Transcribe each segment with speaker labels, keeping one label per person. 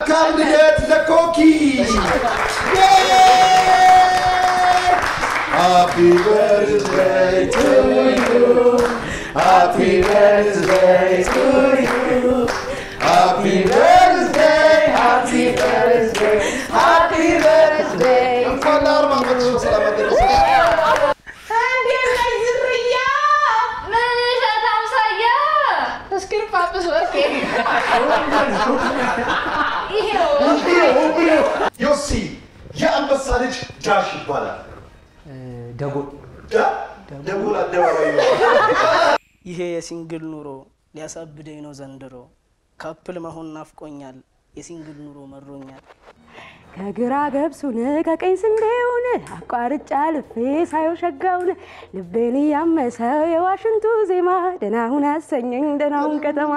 Speaker 1: Candidate the cookie! Yay! Happy birthday to you! Happy birthday to you! Happy birthday! Happy birthday! Happy birthday! ዮሲ የአንበሳ ልጅ ዳሽ ይባላል ደጎል አደባባይ
Speaker 2: ይሄ የሲንግል ኑሮ ሊያሳብደኝ ነው ዘንድሮ ካፕል መሆን ናፍቆኛል የሲንግል ኑሮ መሮኛል
Speaker 3: ከግራ ገብሱን ከቀኝ ስንዴውን አቋርጫ ልፌ ሳየው ሸጋውን ልቤን ያመሰው የዋሽንቱ ዜማ ደናሁን አሰኘኝ ደናሁን ከተማ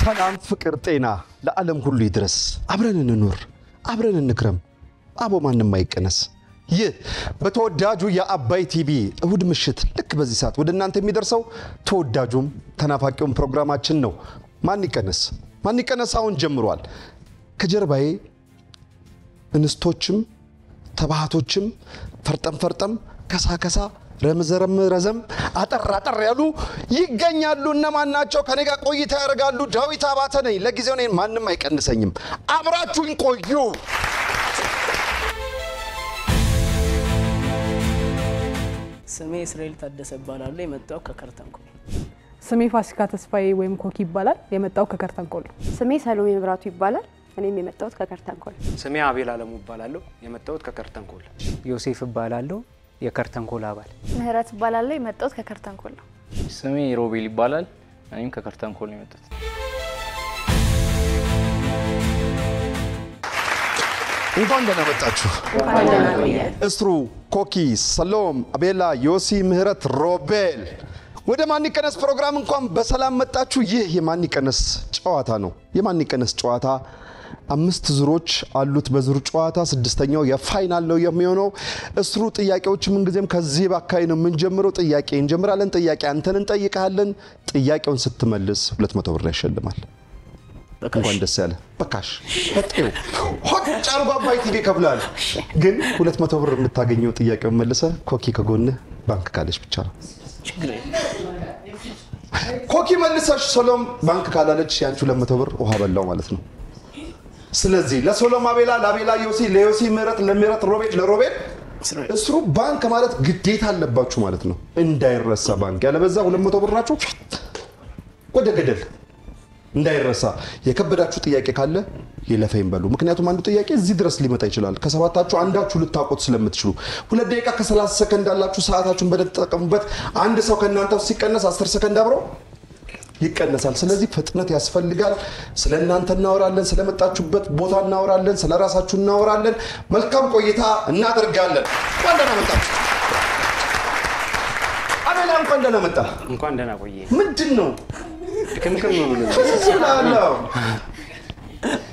Speaker 1: ሰላም ፍቅር ጤና ለዓለም ሁሉ ይድረስ አብረን እንኑር አብረን እንክረም አቦ ማንንም አይቀነስ ይህ በተወዳጁ የአባይ ቲቪ እሁድ ምሽት ልክ በዚህ ሰዓት ወደ እናንተ የሚደርሰው ተወዳጁም ተናፋቂውም ፕሮግራማችን ነው ማን ይቀነስ አሁን ጀምሯል ከጀርባዬ እንስቶችም ተባሃቶችም ፈርጠም ከሳ ረዘም አጠር ያሉ ይገኛሉ እነማን ናቸው ከኔ ጋር ቆይታ ያደርጋሉ ዳዊት አባተ ነኝ ለጊዜው እኔን ማንንም አይቀንሰኝም አብራችሁን ቆዩ
Speaker 2: ስሜ እስራኤል ታደሰ ይባላል የመጣው ከከርተንኮል
Speaker 4: ስሜ ፋሲካ ተስፋዬ ወይም ኮኪ ይባላል የመጣው ከከርተንኮል
Speaker 3: ስሜ ሰሎሜ ብራቱ ይባላል እኔም የመጣሁት ከከርተንኮል
Speaker 5: ስሜ አቤል አለሙ ይባላል የመጣሁት ከከርተንኮል
Speaker 6: ዮሴፍ ይባላል የከርተንኮል አባል
Speaker 7: ምህረት ይባላል የመጣሁት ከከርተንኮል ነው
Speaker 8: ስሜ ሮቤል ይባላል እኔም ከከርተንኮል ነው የመጣሁት
Speaker 1: እንኳን ደህና መጣችሁ እስሩ ኮኪ ሰሎም አቤላ ዮሲ ምህረት ሮቤል ወደ ማን ይቀነስ ፕሮግራም እንኳን በሰላም መጣችሁ ይህ የማን ይቀነስ ጨዋታ ነው የማን ይቀነስ ጨዋታ 5 ዙሮች አሉት በዙር ጨዋታ ስድስተኛው የፋይናል ነው የሚሆነው እስሩ ጥያቄዎች ምን ጊዜም ከዚህ ባካይ ነው ምን ጀምረው ጥያቄ እንጀምራለን ጥያቄ አንተን እንጠይቃለን ጥያቄውን ስትመልስ 200 ብር ያሸልማል እንኳን ደስ ያለ በካሽ ፈጥው ሆጭ አርባ አባይ ቲቪ ከብላል ግን 200 ብር የምታገኘው ጥያቄውን መልሰ ኮኪ ከጎነ ባንክ ካለሽ ብቻ ነው ኮኪ መልሰሽ ሰሎም ባንክ ካላለች ያንቺ 200 ብር ውሃ በላው ማለት ነው ስለዚህ ለሶሎም አቤላ ለአቤላ ዮሲ ለዮሲ ምህረት ለምህረት ሮቤል ለሮቤል እስሩ ባንክ ማለት ግዴታ አለባችሁ ማለት ነው እንዳይረሳ ባንክ ያለበዛ 200 ብር ናችሁ ወደ ገደል እንዳይረሳ የከበዳችሁ ጥያቄ ካለ ይለፈኝ በሉ ምክንያቱም አንዱ ጥያቄ እዚህ ድረስ ሊመጣ ይችላል ከሰባታችሁ አንዳችሁ ልታቆት ስለምትችሉ 2 ደቂቃ ከ30 ሰከንድ አላችሁ ሰዓታችሁን በደንብ ተጠቀሙበት አንድ ሰው ከናንተው ሲቀነስ 10 ሰከንድ አብሮ ይቀነሳል ስለዚህ ፍጥነት ያስፈልጋል ስለናንተ እናወራለን ስለመጣችሁበት ቦታ እናወራለን ስለራሳችሁ እናወራለን መልካም ቆይታ እናደርጋለን ወንደና መጣችሁ አቤላ እንኳን ደህና ቆየ ምንድነው ድክምክም ነው ስለላው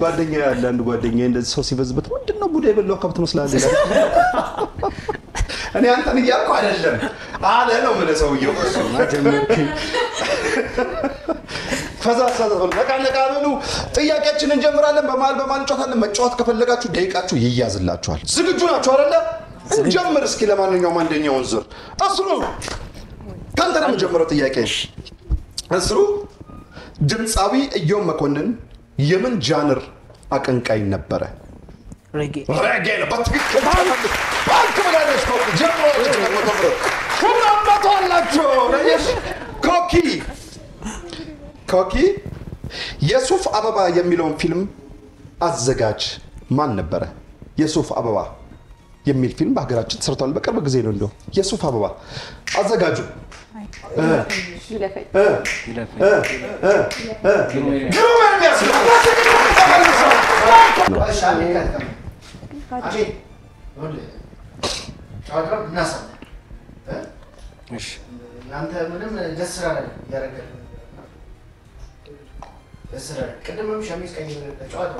Speaker 1: ጓደኛ ያለ አንድ ጓደኛ እንደዚህ ሰው ሲበዝበት ምንድነው ቡዳ የበላው ከብት መስላል ይላል እኔ አንተን ይያልኩ አይደለም አለ ነው ማለት ሰውየው ፈዛዛው ለቃለቃሉ ጥያቄያችንን እንጀምራለን በማል እንጫወታለን መጫወት ከፈለጋችሁ ደቂቃችሁ ይያዝላችኋል ዝግጁ ናችሁ አይደለ እንጀምር እስኪ ለማንኛውም አንደኛውን ዙር እስሩ ካንተ ነው የምጀምረው ጥያቄ እስሩ ድምጻዊ እዮም መኮንን የምን ጃነር አቀንቃኝ ነበረ
Speaker 2: ሬጌ
Speaker 1: ነው በትክክል ባንክ ብላለች ጀምሮ አላችሁ ኮኪ የሱፍ አበባ የሚለውን ፊልም አዘጋጅ ማን ነበረ የሱፍ አበባ የሚል ፊልም በሀገራችን ተሰርቷል በቅርብ ጊዜ ነው እንደው የሱፍ አበባ አዘጋጁ
Speaker 3: ይለፈኝ
Speaker 5: እሺ
Speaker 9: እናንተ ምንም ደስ ያረጋል ደስ ያረጋል ቅድምም ሸሚዝ ቀይ ተጫዋታ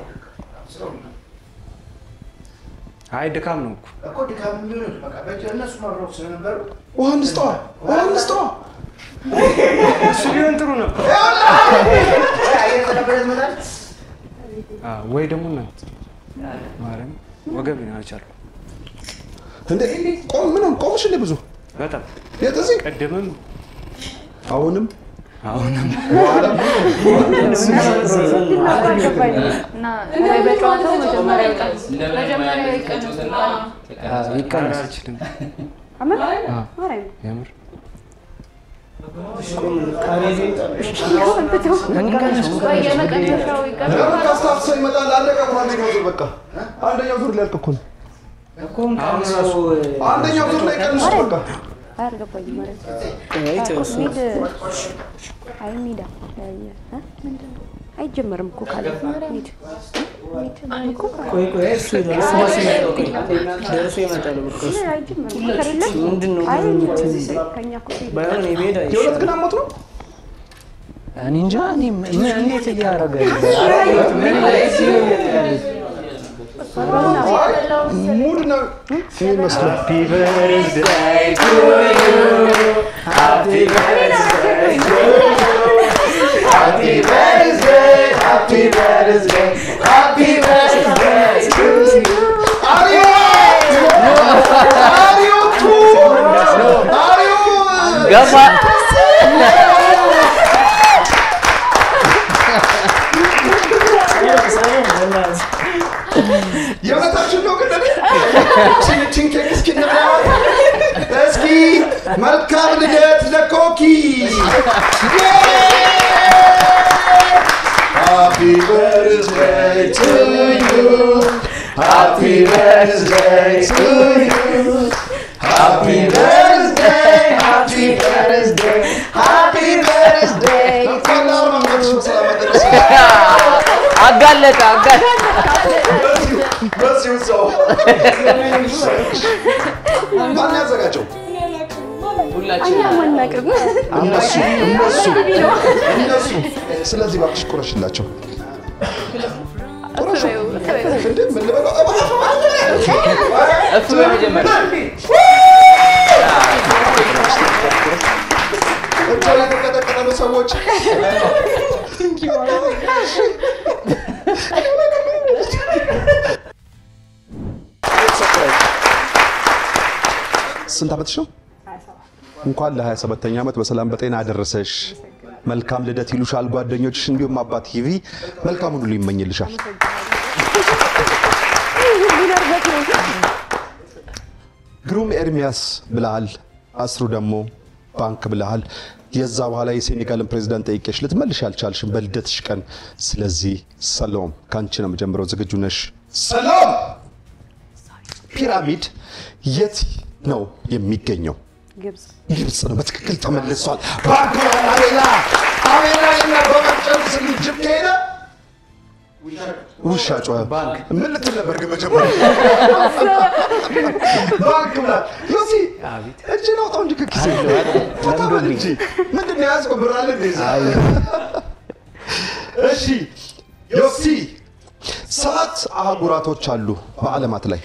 Speaker 5: አይ ድካም ነው
Speaker 9: እኮ ድካም ቢሆን በቃ በእነሱ ማብረው ስለነበሩ
Speaker 1: ዋንስቶ
Speaker 5: እሱ ቢሆን ጥሩ ነው ወይ ደግሞ እናት ማረም ወገብ ነው አልቻልኩም
Speaker 1: እንዴ ምንም ቆምሽ እንደ ብዙ
Speaker 5: በጣም
Speaker 1: የትዚህ
Speaker 5: ቀደምም
Speaker 1: አሁንም
Speaker 7: እና በጨዋታው መጀመሪያ
Speaker 5: ይቀናል አልችልም ያምር
Speaker 1: አንደኛው ዙር ሊያልቅ እኮ ነው አንደኛው ዙር ላይ ቀንሱ በቃ
Speaker 3: አያርገባኝ ማለት አይሚዳ አይጀመርም እኮ ካለ
Speaker 2: ቆይ እሱ ደርሶ ይመጣል ብርኩስ ምንድነው ባይሆን የሜዳ
Speaker 1: የሁለት ግን አሞት ነው
Speaker 6: እኔ እንጃ እኔ እንዴት እያደረገ
Speaker 1: ሙድ ነው ይመስላል
Speaker 5: Happy birthday to you Happy birthday to you Happy birthday Happy birthday Happy birthday to you
Speaker 1: Are you
Speaker 6: ገባ
Speaker 1: የመጣችሁ ነው ግን ቺን ኬክ እስኪ መልካም ልደት ለኮኪ Happy birthday to you Happy birthday to you Happy birthday Happy birthday Happy birthday
Speaker 6: አጋለጠ
Speaker 1: በዚሁ ሰው ማን ያዘጋጀው እነሱ ስለዚህ እባክሽ ቁረሽላቸው ምን ልበለው
Speaker 8: እሱ በመጀመሪያ
Speaker 1: እጆላ ተቀጠቀጠሉ ሰዎች ስንት አመትሽ ነው? እንኳን ለ27ኛ አመት በሰላም በጤና አደረሰሽ። መልካም ልደት ይሉሻል ጓደኞችሽ እንዲሁም አባት ቲቪ መልካም ሁሉ ይመኝልሻል። ግሩም ኤርሚያስ ብለሃል፣ አስሩ ደግሞ ባንክ ብለሃል። የዛ በኋላ የሴኔጋልን ፕሬዝዳንት ጠይቄሽ ልትመልሽ አልቻልሽም በልደትሽ ቀን። ስለዚህ ሰሎም ካንቺ ነው የምጀምረው። ዝግጁ ነሽ? ሰሎም ፒራሚድ የት ነው የሚገኘው? ግብጽ ነው። በትክክል ተመልሷል። ባንክ አቤላ እና በመጨረስ ልጅም ከሄደ ውሻ ጮኸ። ምን ልትል ነበር ግን መጀመሪያ? ባንክ ብላ ዮሲ እጅን አውጣው እንጂ ከኪሴ ለምዶል እንጂ ምንድን ነው የያዝከው? ብር አለ እንዴ? እሺ ዮሲ 7 አህጉራቶች አሉ በዓለማት ላይ።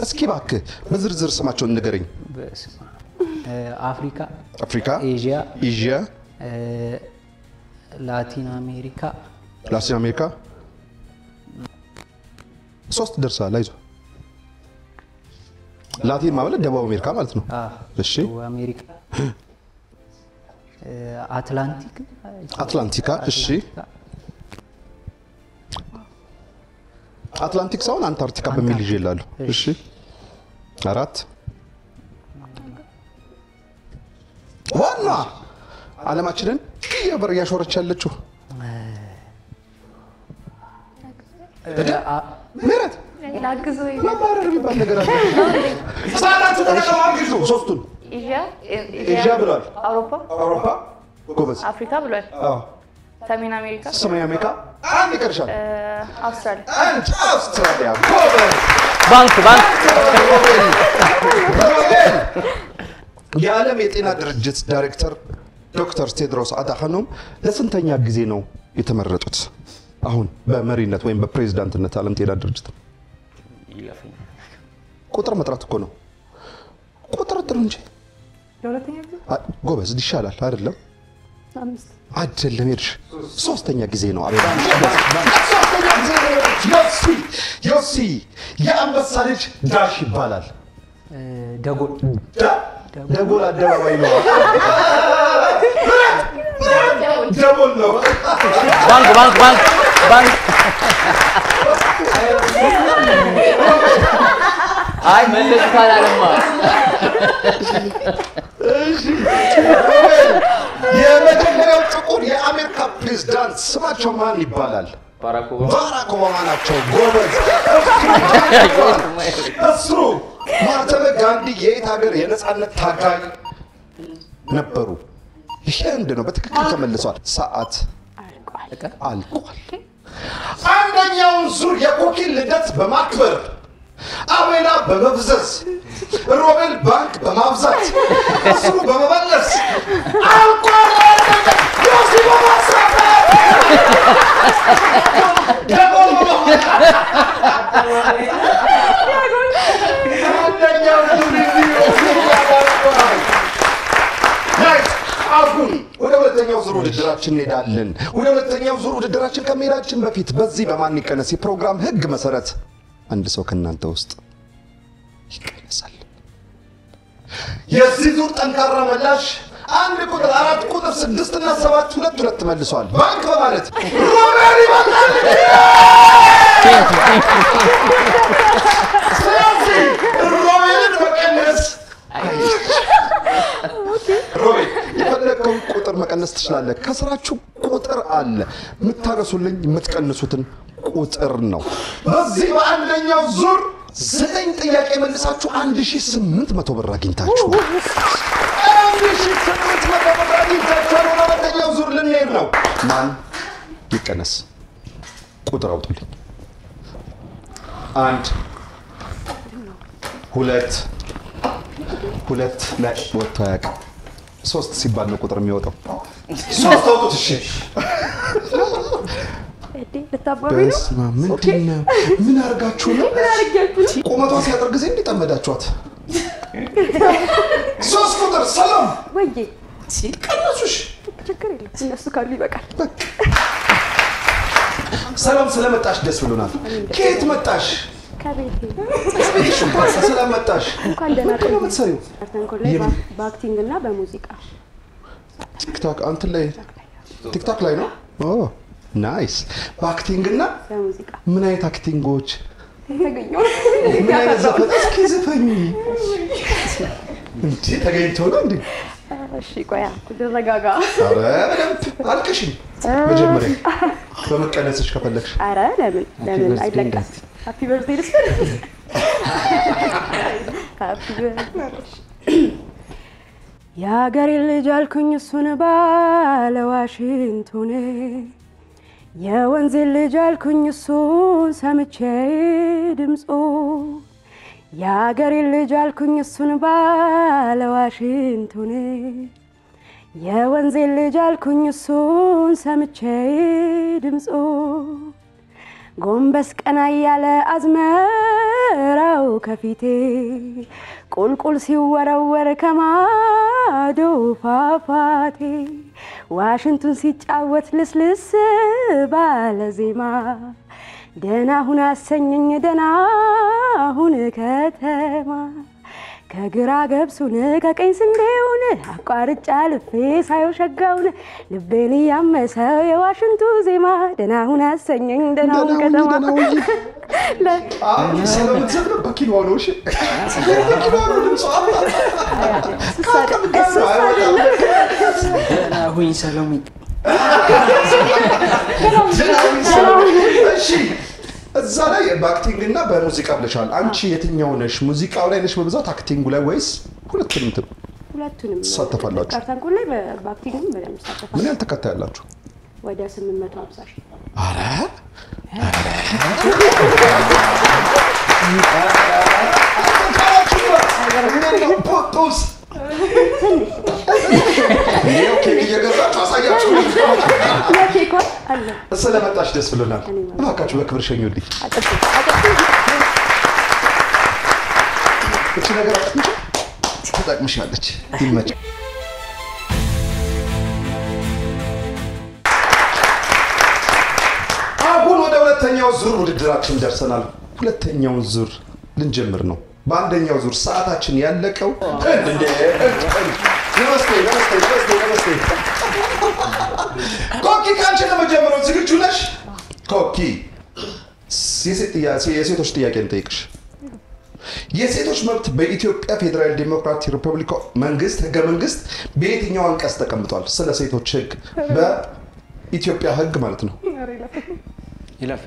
Speaker 1: እስኪ እባክህ በዝርዝር ስማቸውን ንገረኝ።
Speaker 6: አፍሪካ፣
Speaker 1: ኤዥያ፣
Speaker 6: ላቲን አሜሪካ
Speaker 1: 3 ደርሰሃል። አይዞህ። ላቲን ማለት ደቡብ አሜሪካ ማለት ነው። እሺ
Speaker 6: ደቡብ አሜሪካ፣
Speaker 1: አትላንቲካ። እሺ አትላንቲክ ሳይሆን አንታርክቲካ በሚል ይዤ እላለሁ። እሺ 4 ዋና ዓለማችንን የበር ያሾረች ያለችው ምረት
Speaker 7: ላግዙ
Speaker 1: ማባረር የሚባል ነገር አለ። ሳላቱ ተቀማግዙ ሶስቱን ኤዥያ ብሏል። አውሮፓ ጎበዝ።
Speaker 7: አፍሪካ ብሏል። ሰሜን አሜሪካ
Speaker 1: አንድ ይቀርሻል።
Speaker 7: አውስትራሊያ
Speaker 1: ጎበዝ።
Speaker 6: ባንክ
Speaker 1: የዓለም የጤና ድርጅት ዳይሬክተር ዶክተር ቴድሮስ አድሃኖም ለስንተኛ ጊዜ ነው የተመረጡት? አሁን በመሪነት ወይም በፕሬዝዳንትነት ዓለም ጤና ድርጅት ቁጥር መጥራት እኮ ነው ቁጥር ጥሩ እንጂ
Speaker 4: ለሁለተኛ ጊዜ
Speaker 1: ጎበዝ ይሻላል አይደለም
Speaker 3: አምስት
Speaker 1: አይደለም ሄድሽ ሶስተኛ ጊዜ ነው አቤት ሶስተኛ ጊዜ ዮሲ የአንበሳ ልጅ ዳሽ ይባላል
Speaker 6: ደጎል
Speaker 1: ደጎል አደባባይ ነው ደጎል ነው
Speaker 8: ባንክ አይ መለስ ካላለማ
Speaker 1: የመጀመሪያው ጥቁር የአሜሪካ ፕሬዝዳንት ስማቸው ማን ይባላል
Speaker 8: ባራክ
Speaker 1: ኦባማ ናቸው ጎበዝ እስሩ ማህተመ ጋንዲ የት ሀገር የነጻነት ታጋይ ነበሩ ይሄ ነው በትክክል ተመልሷል ሰዓት አልቋል አንደኛውን ዙር የኮኪን ልደት በማክበር አቤላ በመፍዘዝ ሮቤል ባንክ በማብዛት እስሩ በመመለስ አልቋል ዮሲ በማሳካት ደጎል አንደኛውን ዙር አሁን ወደ ሁለተኛው ዙር ውድድራችን እንሄዳለን ወደ ሁለተኛው ዙር ውድድራችን ከመሄዳችን በፊት በዚህ በማን ይቀነስ የፕሮግራም ህግ መሰረት አንድ ሰው ከናንተ ውስጥ ይቀነሳል የዚህ ዙር ጠንካራ መላሽ አንድ ቁጥር 4 ቁጥር 6 እና 7 ሁለት መልሷል ባንክ በማለት ሮቤል ይባላል ስለዚህ ሮቤልን መቀነስ ሮቤል የፈለከውን ቁጥር መቀነስ ትችላለህ ከስራችሁ ቁጥር አለ የምታገሱልኝ የምትቀንሱትን ቁጥር ነው በዚህ በአንደኛው ዙር 9 ጥያቄ መልሳችሁ 1800 ብር አግኝታችሁ 1800 ብር አግኝታችሁ ወደ ሁለተኛው ዙር ልንሄድ ነው ማን ይቀነስ ቁጥር አውጡልኝ 1 2 ላይ ወጥቶ ያውቃል 3 ሲባል ነው ቁጥር የሚወጣው 3 አውጡት እሺ
Speaker 3: ልታባበሉ
Speaker 1: ምንድነው ምን አርጋችሁ ነው ቆመቷ ሲያጠር ጊዜ እንዲጠመዳችኋት 3 ቁጥር ሰላም
Speaker 3: ወይዬ
Speaker 1: ቀነሱሽ
Speaker 3: ችግር የለም እነሱ ካሉ ይበቃል
Speaker 1: ሰላም ስለመጣሽ ደስ ብሎናል ከየት መጣሽ
Speaker 3: ከቤቴ
Speaker 1: ስለመጣሽ
Speaker 3: እንኳን ደህና
Speaker 1: ነው የምትሰሪው
Speaker 3: ተንኮል ላይ በአክቲንግ እና በሙዚቃ
Speaker 1: ቲክቶክ አንተ ላይ ቲክቶክ ላይ ነው ኦ ናይስ በአክቲንግ እና
Speaker 3: በሙዚቃ
Speaker 1: ምን አይነት አክቲንጎች
Speaker 3: ተገኘው
Speaker 1: ምን አይነት ዘፈን እስኪ ዘፈኝ እንዴ ተገኝቶ ነው እንዴ
Speaker 3: እሺ ቆያ ተረጋጋ
Speaker 1: አረ አልቅሽ መጀመሪያ በመቀነስሽ ከፈለግሽ
Speaker 3: አረ ለምን አይለቀስ ሃፒ በርዝዴይ ደስ ሃፒ በርዝዴይ ያገሬ ልጅ አልኩኝ እሱን ባለ ዋሽንግቶን የወንዝ ልጅ አልኩኝ እሱን ሰምቼ ድምጾ ያገሬ ልጅ አልኩኝ እሱን ባለ ዋሽንግቶን የወንዝ ልጅ አልኩኝ እሱን ሰምቼ ድምጾ ጎንበስ ቀና ያለ አዝመራው ከፊቴ ቁልቁል ሲወረወር ከማዶ ፏፏቴ ዋሽንቱን ሲጫወት ልስልስ ባለ ዜማ ደህና ሁን አሰኘኝ ደህና ሁን ከተማ ከግራ ገብሱን ከቀኝ ስንዴውን አቋርጫ ልፌ ሳየው ሸጋውን ልቤን ያመሰው የዋሽንቱ ዜማ ደህና ሁን አሰኘኝ ደህና ሁን ከተማ
Speaker 1: ሰላም ዘብረ በኪሎ ነው እሺ በኪሎ ነው ድምጿ
Speaker 6: ደህና ሁኝ ሰሎሜ
Speaker 1: እሺ እዛ ላይ በአክቲንግ እና በሙዚቃ ብለሻል አንቺ የትኛው ነሽ ሙዚቃው ላይ ነሽ በብዛት አክቲንጉ ላይ ወይስ ሁለቱንም ተሳተፋላችሁ
Speaker 3: ካርታንኮል ላይ በአክቲንግም በደንብ ተሳተፋለሁ
Speaker 1: ምን ያህል ተከታይ ያላችሁ
Speaker 3: ወደ 850 ሺህ
Speaker 1: አረ ፖቶስ ኦኬ እየገዛችሁ አሳያችሁ
Speaker 3: ለኬኳ አለ
Speaker 1: ስለመጣሽ ደስ ብሎናል እባካችሁ በክብር ሸኙልኝ እቺ ነገር ተጠቅምሻለች ይመች አሁን ወደ ሁለተኛው ዙር ውድድራችን ደርሰናል ሁለተኛው ዙር ልንጀምር ነው በአንደኛው ዙር ሰዓታችን ያለቀው ነመስቴ ኮኪ ካንቺ ለመጀመሪያው ዝግጁ ነሽ ኮኪ የሴቶች ጥያቄ እንጠይቅሽ የሴቶች መብት በኢትዮጵያ ፌደራል ዴሞክራቲክ ሪፐብሊክ መንግስት ህገ መንግስት በየትኛው አንቀጽ ተቀምጧል ስለ ሴቶች ህግ በኢትዮጵያ ህግ ማለት ነው
Speaker 5: ይለፍ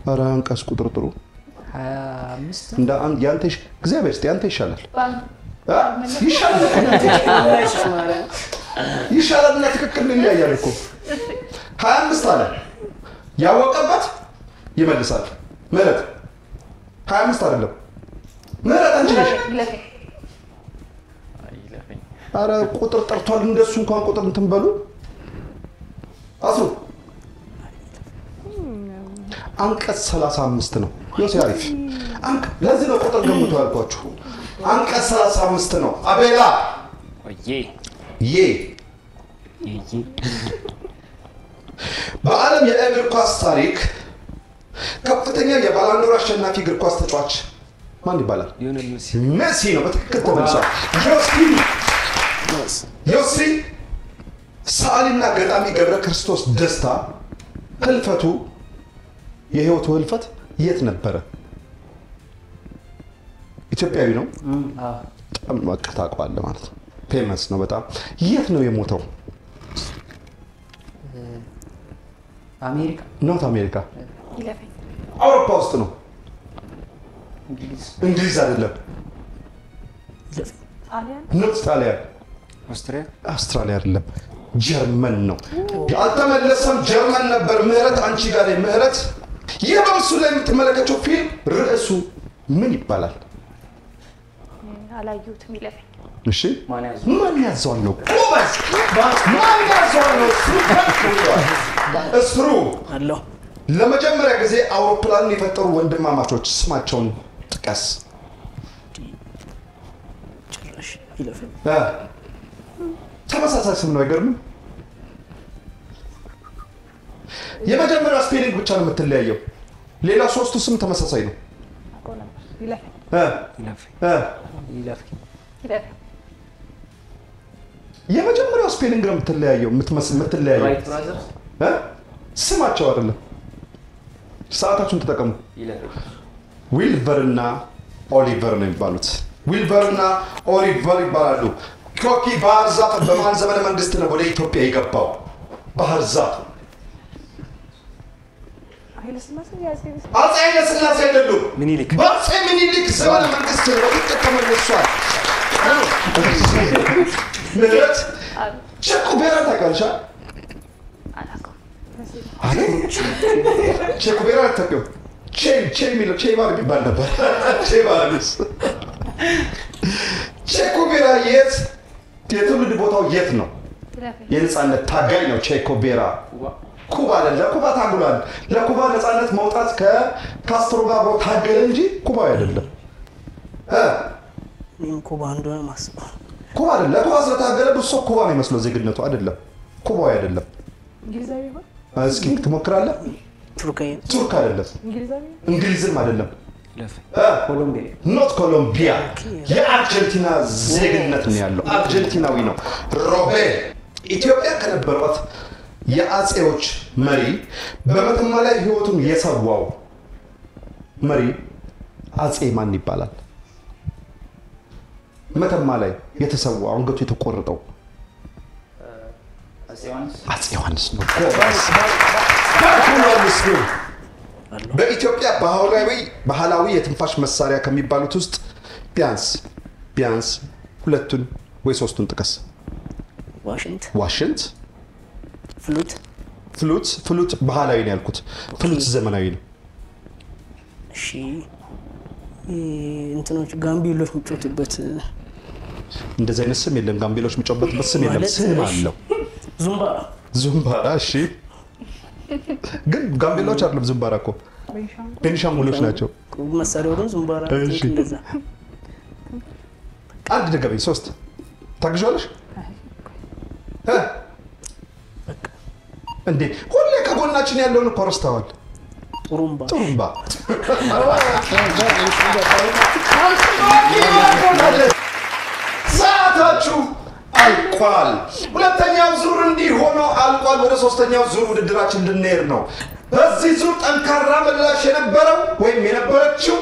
Speaker 1: ኧረ አንቀጽ ቁጥር ጥሩ
Speaker 6: 25
Speaker 1: እንደ አንድ ያንተሽ እግዚአብሔር እስቲ ያንተ ይሻላል ይሻላልና ትክክል ነው ያያል እኮ 25 አለ ያወቀበት ይመልሳል ምህረት 25 አይደለም ምህረት አንቺ ነሽ ኧረ ቁጥር ጠርቷል እንደሱ እንኳን ቁጥር እንትን በሉ አሱ አንቀጽ 35 ነው ዮሴፍ አሪፍ ለዚህ ነው ቁጥር ገምቶ ያልኳችሁ አንቀጽ 35 ነው አቤላ ዬ በዓለም የእግር ኳስ ታሪክ ከፍተኛ የባላንዶር አሸናፊ እግር ኳስ ተጫዋች ማን ይባላል
Speaker 5: ሊዮኔል
Speaker 1: ሜሲ ነው በትክክል ተመልሷል ዮሲ ሰዓሊና ገጣሚ ገብረ ክርስቶስ ደስታ ህልፈቱ የህይወቱ ህልፈት የት ነበረ ኢትዮጵያዊ ነው በጣም ማቀታቋለ ማለት ነው ፌመስ ነው በጣም የት ነው የሞተው
Speaker 6: አሜሪካ
Speaker 1: ኖት አሜሪካ
Speaker 7: ይለፈኝ
Speaker 1: አውሮፓ ውስጥ ነው እንግሊዝ አይደለም ኖት ጣሊያን አውስትራሊያ አይደለም ጀርመን ነው አልተመለሰም ጀርመን ነበር ምህረት አንቺ ጋር ምህረት ይህ በምስሉ ላይ የምትመለከተው ፊልም ርዕሱ ምን ይባላል
Speaker 7: አላየሁትም ይለፈኝ
Speaker 1: እሺ ማን ያዘዋል ነው ቆበስ ማን ያዘዋል ነው እስሩ
Speaker 2: አለው
Speaker 1: ለመጀመሪያ ጊዜ አውሮፕላንን የፈጠሩ ወንድማማቾች ስማቸውን ጥቀስ
Speaker 2: ጭራሽ ይለፈኝ
Speaker 1: ተመሳሳይ ስም ነው አይገርምም የመጀመሪያው ስፔሊንግ ብቻ ነው የምትለያየው ሌላ ሶስቱ ስም ተመሳሳይ ነው
Speaker 6: ይለፍ
Speaker 1: የመጀመሪያው ስፔሊንግ ነው የምትለያየው የምትለያየው ስማቸው አይደለም ሰዓታችሁን ተጠቀሙ ዊልቨር እና ኦሊቨር ነው የሚባሉት ዊልቨር እና ኦሊቨር ይባላሉ ኮኪ ባህር ዛፍ በማን ዘመነ መንግስት ነው ወደ ኢትዮጵያ የገባው ባህር ዛፍ አፄ ኃይለ ሥላሴ አይደሉም
Speaker 5: ምኒልክ
Speaker 1: በአፄ ምኒልክ ዘመነ መንግስት ነው ተመልሷል ምህረት ቼኮ ቤራ ታውቃለሽ ቼኮ ቤራ ታውቂው ቼ የሚለው ቼ ባር ቢባል ነበር ቼ ባርስ ቼኮ ቤራ የትውልድ ቦታው የት ነው የነጻነት ታጋይ ነው ቼኮ ቤራ ኩባ ለኩባ ታግሏል ለኩባ ነጻነት መውጣት ከካስትሮ ጋር አብሮ ታገለ እንጂ ኩባ አይደለም
Speaker 2: ምን ኩባ እንደሆነ ማስበው
Speaker 1: ኩባ አይደለም ለኩባ ስለታገለ ብዙ ሰው ኩባ ነው የሚመስለው ዜግነቱ አይደለም ኩባ አይደለም
Speaker 4: እንግሊዛዊ ይሆን
Speaker 1: እስኪ ትሞክራለህ ቱርክ አይደለም እንግሊዝም አይደለም
Speaker 5: ኮሎምቢያ
Speaker 1: ኖት ኮሎምቢያ የአርጀንቲና ዜግነት ነው ያለው አርጀንቲናዊ ነው ሮቤል ኢትዮጵያ ከነበሯት የአጼዎች መሪ በመተማ ላይ ህይወቱን የሰዋው መሪ አጼ ማን ይባላል መተማ ላይ የተሰዋው አንገቱ የተቆረጠው አጼ ዮሐንስ ነው በኢትዮጵያ ባህላዊ የትንፋሽ መሳሪያ ከሚባሉት ውስጥ ቢያንስ ሁለቱን ወይ ሶስቱን ጥቀስ ዋሽንት ፍሉት ባህላዊ ነው ያልኩት ፍሉት ዘመናዊ ነው
Speaker 2: እሺ እንትኖች ጋምቢሎች ምጮቱበት
Speaker 1: እንደዚህ አይነት ስም የለም ጋምቢሎች ምጮቱበት ስም የለም ስም አለው ዙምባራ እሺ ግን ጋምቢሎች አይደለም ዙምባራ እኮ ቤኒሻንጉሎች ናቸው
Speaker 2: መሳሪያው ግን ዙምባራ እንደዛ
Speaker 1: አንድ ድገበኝ 3 ታግዣለሽ እንዴ ሁሌ ከጎናችን ያለውን እኮ ረስተዋል ጥሩምባ ሰዓታችሁ አልቋል ሁለተኛው ዙር እንዲህ ሆኖ አልቋል ወደ ሶስተኛው ዙር ውድድራችን እንድንሄድ ነው በዚህ ዙር ጠንካራ ምላሽ የነበረው ወይም የነበረችው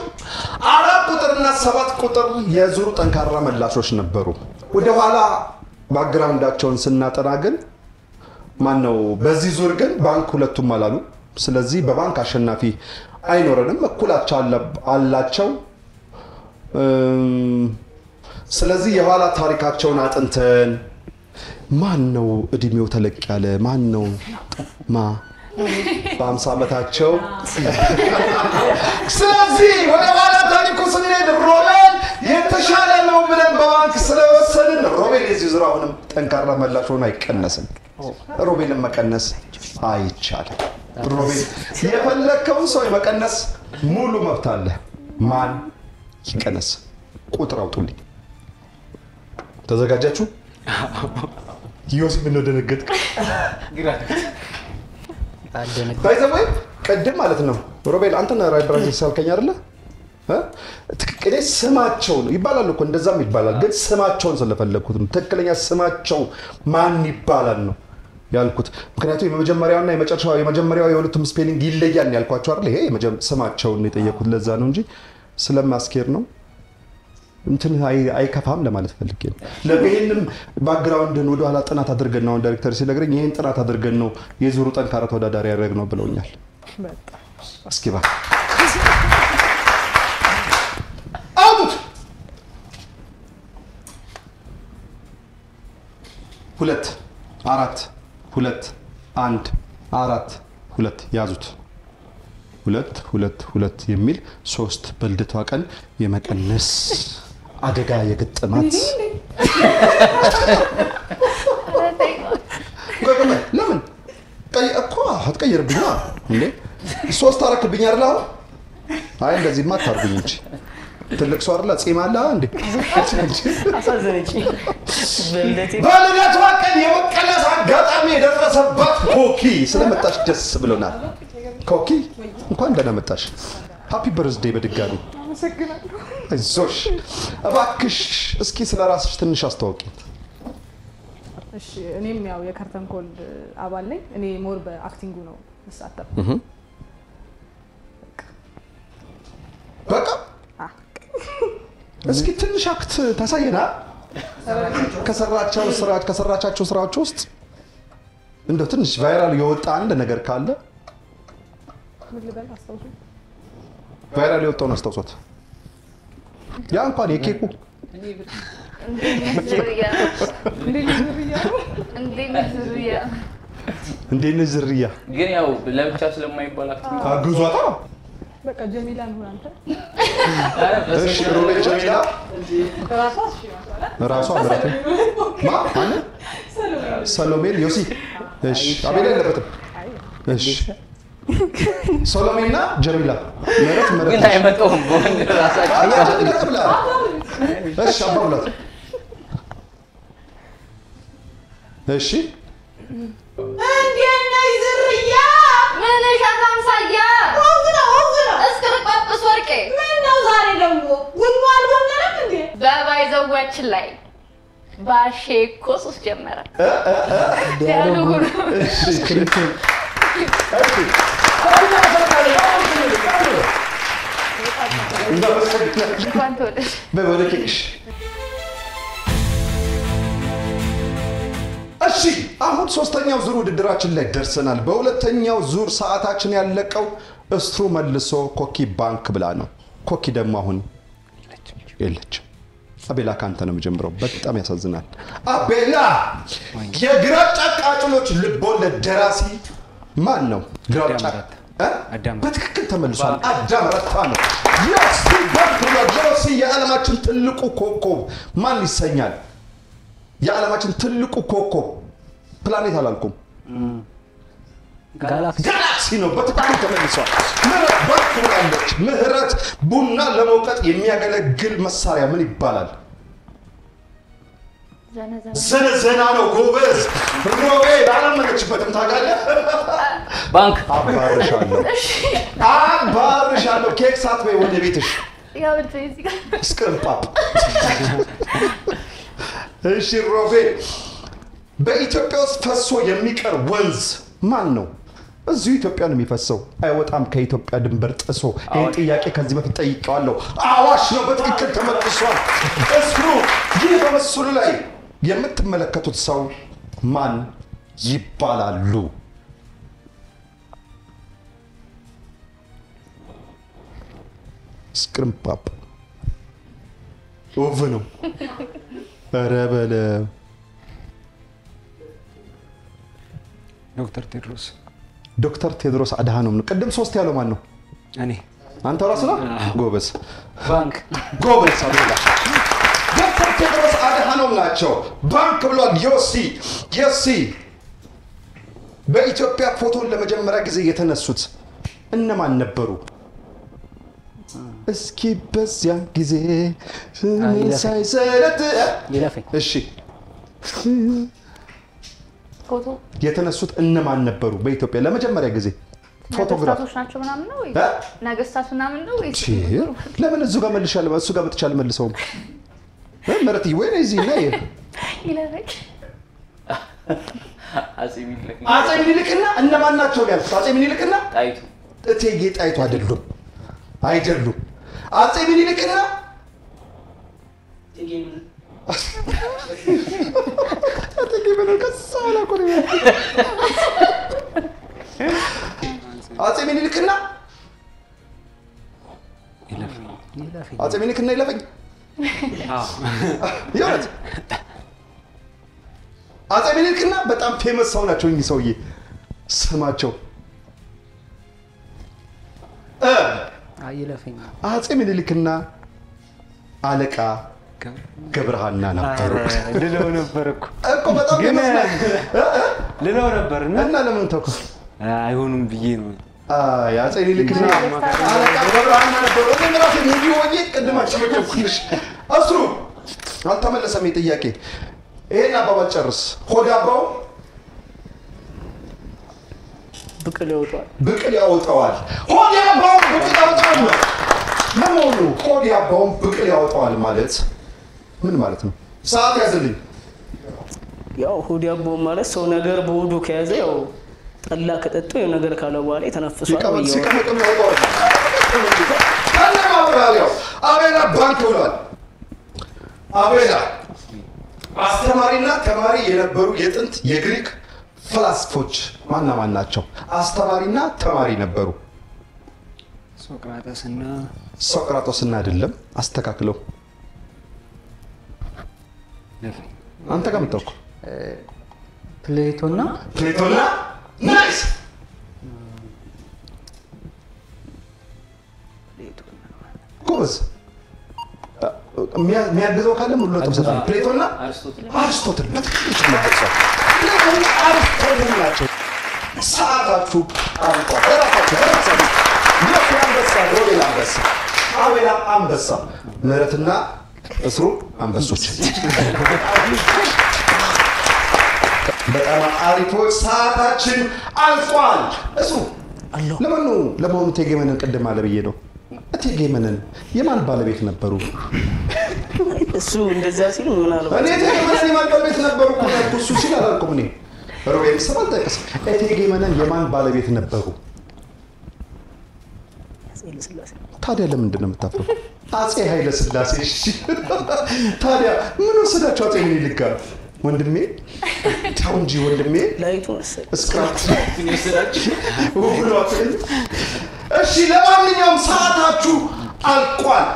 Speaker 1: 4 ቁጥርና 7 ቁጥር የዙሩ ጠንካራ ምላሾች ነበሩ ወደ ኋላ ባክግራውንዳቸውን ስናጠና ግን ማን ነው በዚህ ዙር ግን ባንክ ሁለቱም አላሉ ስለዚህ በባንክ አሸናፊ አይኖርንም እኩላቸው አላቸው ስለዚህ የኋላ ታሪካቸውን አጥንተን ማን ነው እድሜው ተለቅ ያለ ማን ነው በ50 ዓመታቸው ስለዚህ ወደ ኋላ ታሪኩ ስንሄድ ሮቤል የተሻለ ነው ብለን በባንክ ስለወሰንን ሮቤል የዚህ ዙር አሁንም ጠንካራ መላሽ ሆኖ አይቀነስም ሮቤልን መቀነስ አይቻልም ሮቤል የፈለከውን ሰው መቀነስ ሙሉ መብት አለ ማን ይቀነስ ቁጥር አውጡልኝ ተዘጋጃችሁ ዮሴፍ ነው ደነገጥክ ባይዘወይ ቀደም ማለት ነው ሮቤል አንተ ነው ራይ ብራዚል ሳልከኝ አይደለ ትክክለ ስማቸው ነው ይባላል እኮ እንደዛም ይባላል ግን ስማቸውን ስለፈለኩት ነው ትክክለኛ ስማቸው ማን ይባላል ነው ያልኩት ምክንያቱም የመጀመሪያውና የመጀመሪያው የሁለቱም ስፔሊንግ ይለያል ያልኳቸው አይደል ይሄ ስማቸውን ነው የጠየቁት ለዛ ነው እንጂ ስለማስኬር ነው እንትን አይከፋም ለማለት ፈልጌ ነው ለበይንም ባክግራውንድን ወደ ኋላ ጥናት አድርገን ነው ዳይሬክተር ሲነግረኝ ይሄን ጥናት አድርገን ነው የዙሩ ጠንካራ ተወዳዳሪ ያደረግ ነው ብለውኛል እስኪ ባ አውት 2 4 2 1 4 2 ያዙት 2 2 2 የሚል 3 በልደቷ ቀን የመቀነስ አደጋ የገጠማት ለምን እኮ አትቀይርብኛ እንዴ 3 አረክብኝ አይደል አይ እንደዚህ ማታርጉኝ እንጂ ትልቅ ሰው አይደል ጺም አለ እንዴ
Speaker 2: አሳዘነች
Speaker 1: በልደቷ ቀን የመቀነስ አጋጣሚ የደረሰባት ኮኪ ስለመጣሽ ደስ ብሎናል ኮኪ እንኳን ደህና መጣሽ ሃፒ በርዝዴይ በድጋሚ አመሰግናለሁ አይዞሽ እባክሽ እስኪ ስለራስሽ ትንሽ አስተዋውቂ
Speaker 4: እሺ እኔም ያው የከርተን ኮል አባል ነኝ እኔ ሞር በአክቲንጉ ነው መሳተፍ
Speaker 1: በቃ እስኪ ትንሽ አክት ታሳየና ከሰራቻቸው ስራዎች ውስጥ እንደው ትንሽ ቫይራል የወጣ አንድ ነገር ካለ
Speaker 4: ምን ልበል አስተውሱ
Speaker 1: ቫይራል የወጣውን አስተውሶት ያ እንኳን የኬኩ እንዴት ዝርያ
Speaker 8: ግን ያው ለብቻ ስለማይባል አክቲንግ
Speaker 1: አግዟታ
Speaker 4: በቃ ጀሚላ ነው አንተ
Speaker 1: እሺ ሮቤል ጀሚላ ራሷ ምራተ ማን ሰሎሜን ዮሲ እሺ አቤል የለበትም እሺ ሰሎሜና ጀሚላ ምረት
Speaker 8: ግን አይመጣውም በወንድ ራሳቸው
Speaker 1: እሺ አባብላት እሺ
Speaker 10: እንዴት ነህ ዝርያ
Speaker 7: ምን ሻታምሳያ እስከረጳጵስ ወርቄ
Speaker 10: ምን ነው ዛሬ ደግሞ ጉኑ አልቦነረም እንዴ
Speaker 7: በባይዘዋችን ላይ ባሼ እኮ ሱስ ጀመረ ዲያሎጉ
Speaker 1: እሺ
Speaker 7: እንኳን ተወለድሽ
Speaker 1: በወለከሽ እሺ አሁን ሶስተኛው ዙር ውድድራችን ላይ ደርሰናል በሁለተኛው ዙር ሰዓታችን ያለቀው እስትሩ መልሶ ኮኪ ባንክ ብላ ነው ኮኪ ደግሞ አሁን የለችም አቤላ ካንተ ነው የምጀምረው በጣም ያሳዝናል አቤላ የግራጫ ቃጭሎች ልቦለድ ደራሲ ማን ነው ግራጫ በትክክል ተመልሷል አዳም ረታ ነው ዮሲ ባንክ ዮሲ የዓለማችን ትልቁ ኮከብ ማን ይሰኛል የዓለማችን ትልቁ ኮከብ ፕላኔት አላልኩም ጋላክሲ ነው በትክክል ተመልሷል ምህረት ባክላለች ምህረት ቡና ለመውቀጥ የሚያገለግል መሳሪያ ምን ይባላል ዘነዘና ነው ጎበዝ ሮቤል አላመነችበትም ታውቃለህ
Speaker 8: ባንክ
Speaker 1: አባርሻለሁ ኬክ ሳትበይ ወደ ቤትሽ
Speaker 7: ያው እዚህ ጋር
Speaker 1: ስክሪንፓፕ እሺ ሮቤል በኢትዮጵያ ውስጥ ፈሶ የሚቀር ወንዝ ማን ነው እዚሁ ኢትዮጵያ ነው የሚፈሰው አይወጣም ከኢትዮጵያ ድንበር ጥሶ ይሄን ጥያቄ ከዚህ በፊት ጠይቄዋለሁ አዋሽ ነው በትክክል ተመልሷል እስሩ ይህ በምስሉ ላይ የምትመለከቱት ሰው ማን ይባላሉ ስክሪንፓፕ ኦቭ ነው ኧረ በለ ዶክተር ቴድሮስ አድሃኖም ነው ቅድም 3 ያለው ማን ነው
Speaker 5: እኔ
Speaker 1: አንተ ራስህ ነው ጎበዝ
Speaker 8: ባንክ
Speaker 1: ጎበዝ አብላ ዶክተር ቴድሮስ አድሃኖም ናቸው ባንክ ብሏል ዮሲ በኢትዮጵያ ፎቶን ለመጀመሪያ ጊዜ የተነሱት እነማን ነበሩ እስኪ በዚያን ጊዜ ሳይሰለት እሺ
Speaker 7: ፎቶ
Speaker 1: የተነሱት እነማን ነበሩ በኢትዮጵያ ለመጀመሪያ ጊዜ ፎቶግራፍ
Speaker 7: ናቸው ምናምን ነው ወይ ነገስታት ምናምን ነው ወይ
Speaker 1: ለምን እሱ ጋር መልሻለሁ እሱ ጋር ብትቻል መልሰው መረቲ ወይ እዚህ ነይ
Speaker 7: ይለበክ
Speaker 1: አጼ ሚኒልክና እነማን ናቸው ያልኩት አጼ ሚኒልክና
Speaker 8: ጣይቱ
Speaker 1: እቴጌ ጣይቱ አይደሉም አጼ ሚኒልክና እቴጌ ምን ከሳላ ቆሪ አጼ ሚኒልክና አጼ ሚኒልክና ይለፈኝ ይወት አጼ ሚኒልክና በጣም ፌመስ ሰው ናቸው እኚህ ሰውዬ ስማቸው
Speaker 6: አይለፈኝ
Speaker 1: አጼ ሚኒልክና አለቃ ገብረሃና ነበሩ
Speaker 5: ልለው ነበር እኮ
Speaker 1: በጣም ይመስላል
Speaker 5: ልለው ነበርና
Speaker 1: እና ለምን ተኩ
Speaker 5: አይሆኑም ብዬ ነው
Speaker 1: አጼ ሚኒልክና አለቃ ገብረሃና ነበሩ እኔ ራሴ ሙዲ ወዬ ቅድማችሁ መጨኩልሽ አስሩ አልተመለሰም ጥያቄ ይሄን አባባል ጨርስ ሆዳባው ብቅል ያወጣዋል ሆዳባው ብቅል ያወጣዋል ለሞኑ ሆዳባው ብቅል ያወጣዋል ማለት ምን ማለት ነው ሰዓት ያዝልኝ
Speaker 2: ያው ሆዳባው ማለት ሰው ነገር በሆዱ ከያዘ ያው ጠላ ከጠጡ የው ነገር ካለ በኋላ የተነፈሰው
Speaker 1: ሲቀመጥም ያወጣዋል አለማብራሪያው አቤላ ባንክ ብሏል አቤላ አስተማሪና ተማሪ የነበሩ የጥንት የግሪክ ፍልስፎች ማን ናቸው አስተማሪና ተማሪ ነበሩ ሶቅራጦስና አይደለም አስተካክለው አንተ ጋር መጣው
Speaker 6: ፕሌቶና
Speaker 1: ናይስ ጎበዝ የሚያግዘው ካለ ሙሉ ተሰጣ ፕሌቶና አርስቶትል አርስቶትል ናቸው ሰዓታችሁ አንቋ አቤላ አንበሳ ምህረትና እስሩ አንበሶች በጣም አሪፎች ሰዓታችን አልፏል እስሩ ለመሆኑ እቴጌ መነን ቅድም አለ ብዬ ነው እቴጌ መነን የማን ባለቤት ነበሩ
Speaker 2: እሱ እንደዛ ሲል ምን አለ
Speaker 1: እኔ እቴጌ መነን የማን ባለቤት ነበሩ እሱ ሲል አላልኩም እኔ ሮቤል ሰማል ጠቅስ እቴጌ መነን የማን ባለቤት ነበሩ ታዲያ ለምንድን ነው የምታፍረው አጼ ኃይለ ሥላሴ ታዲያ ምን ወሰዳቸው አጼ ሚኒሊክ ጋር ወንድሜ ታው እንጂ ወንድሜ
Speaker 2: ላይቱ መሰለኝ
Speaker 1: እስክራፕ እሺ ለማንኛውም ሰዓታችሁ አልቋል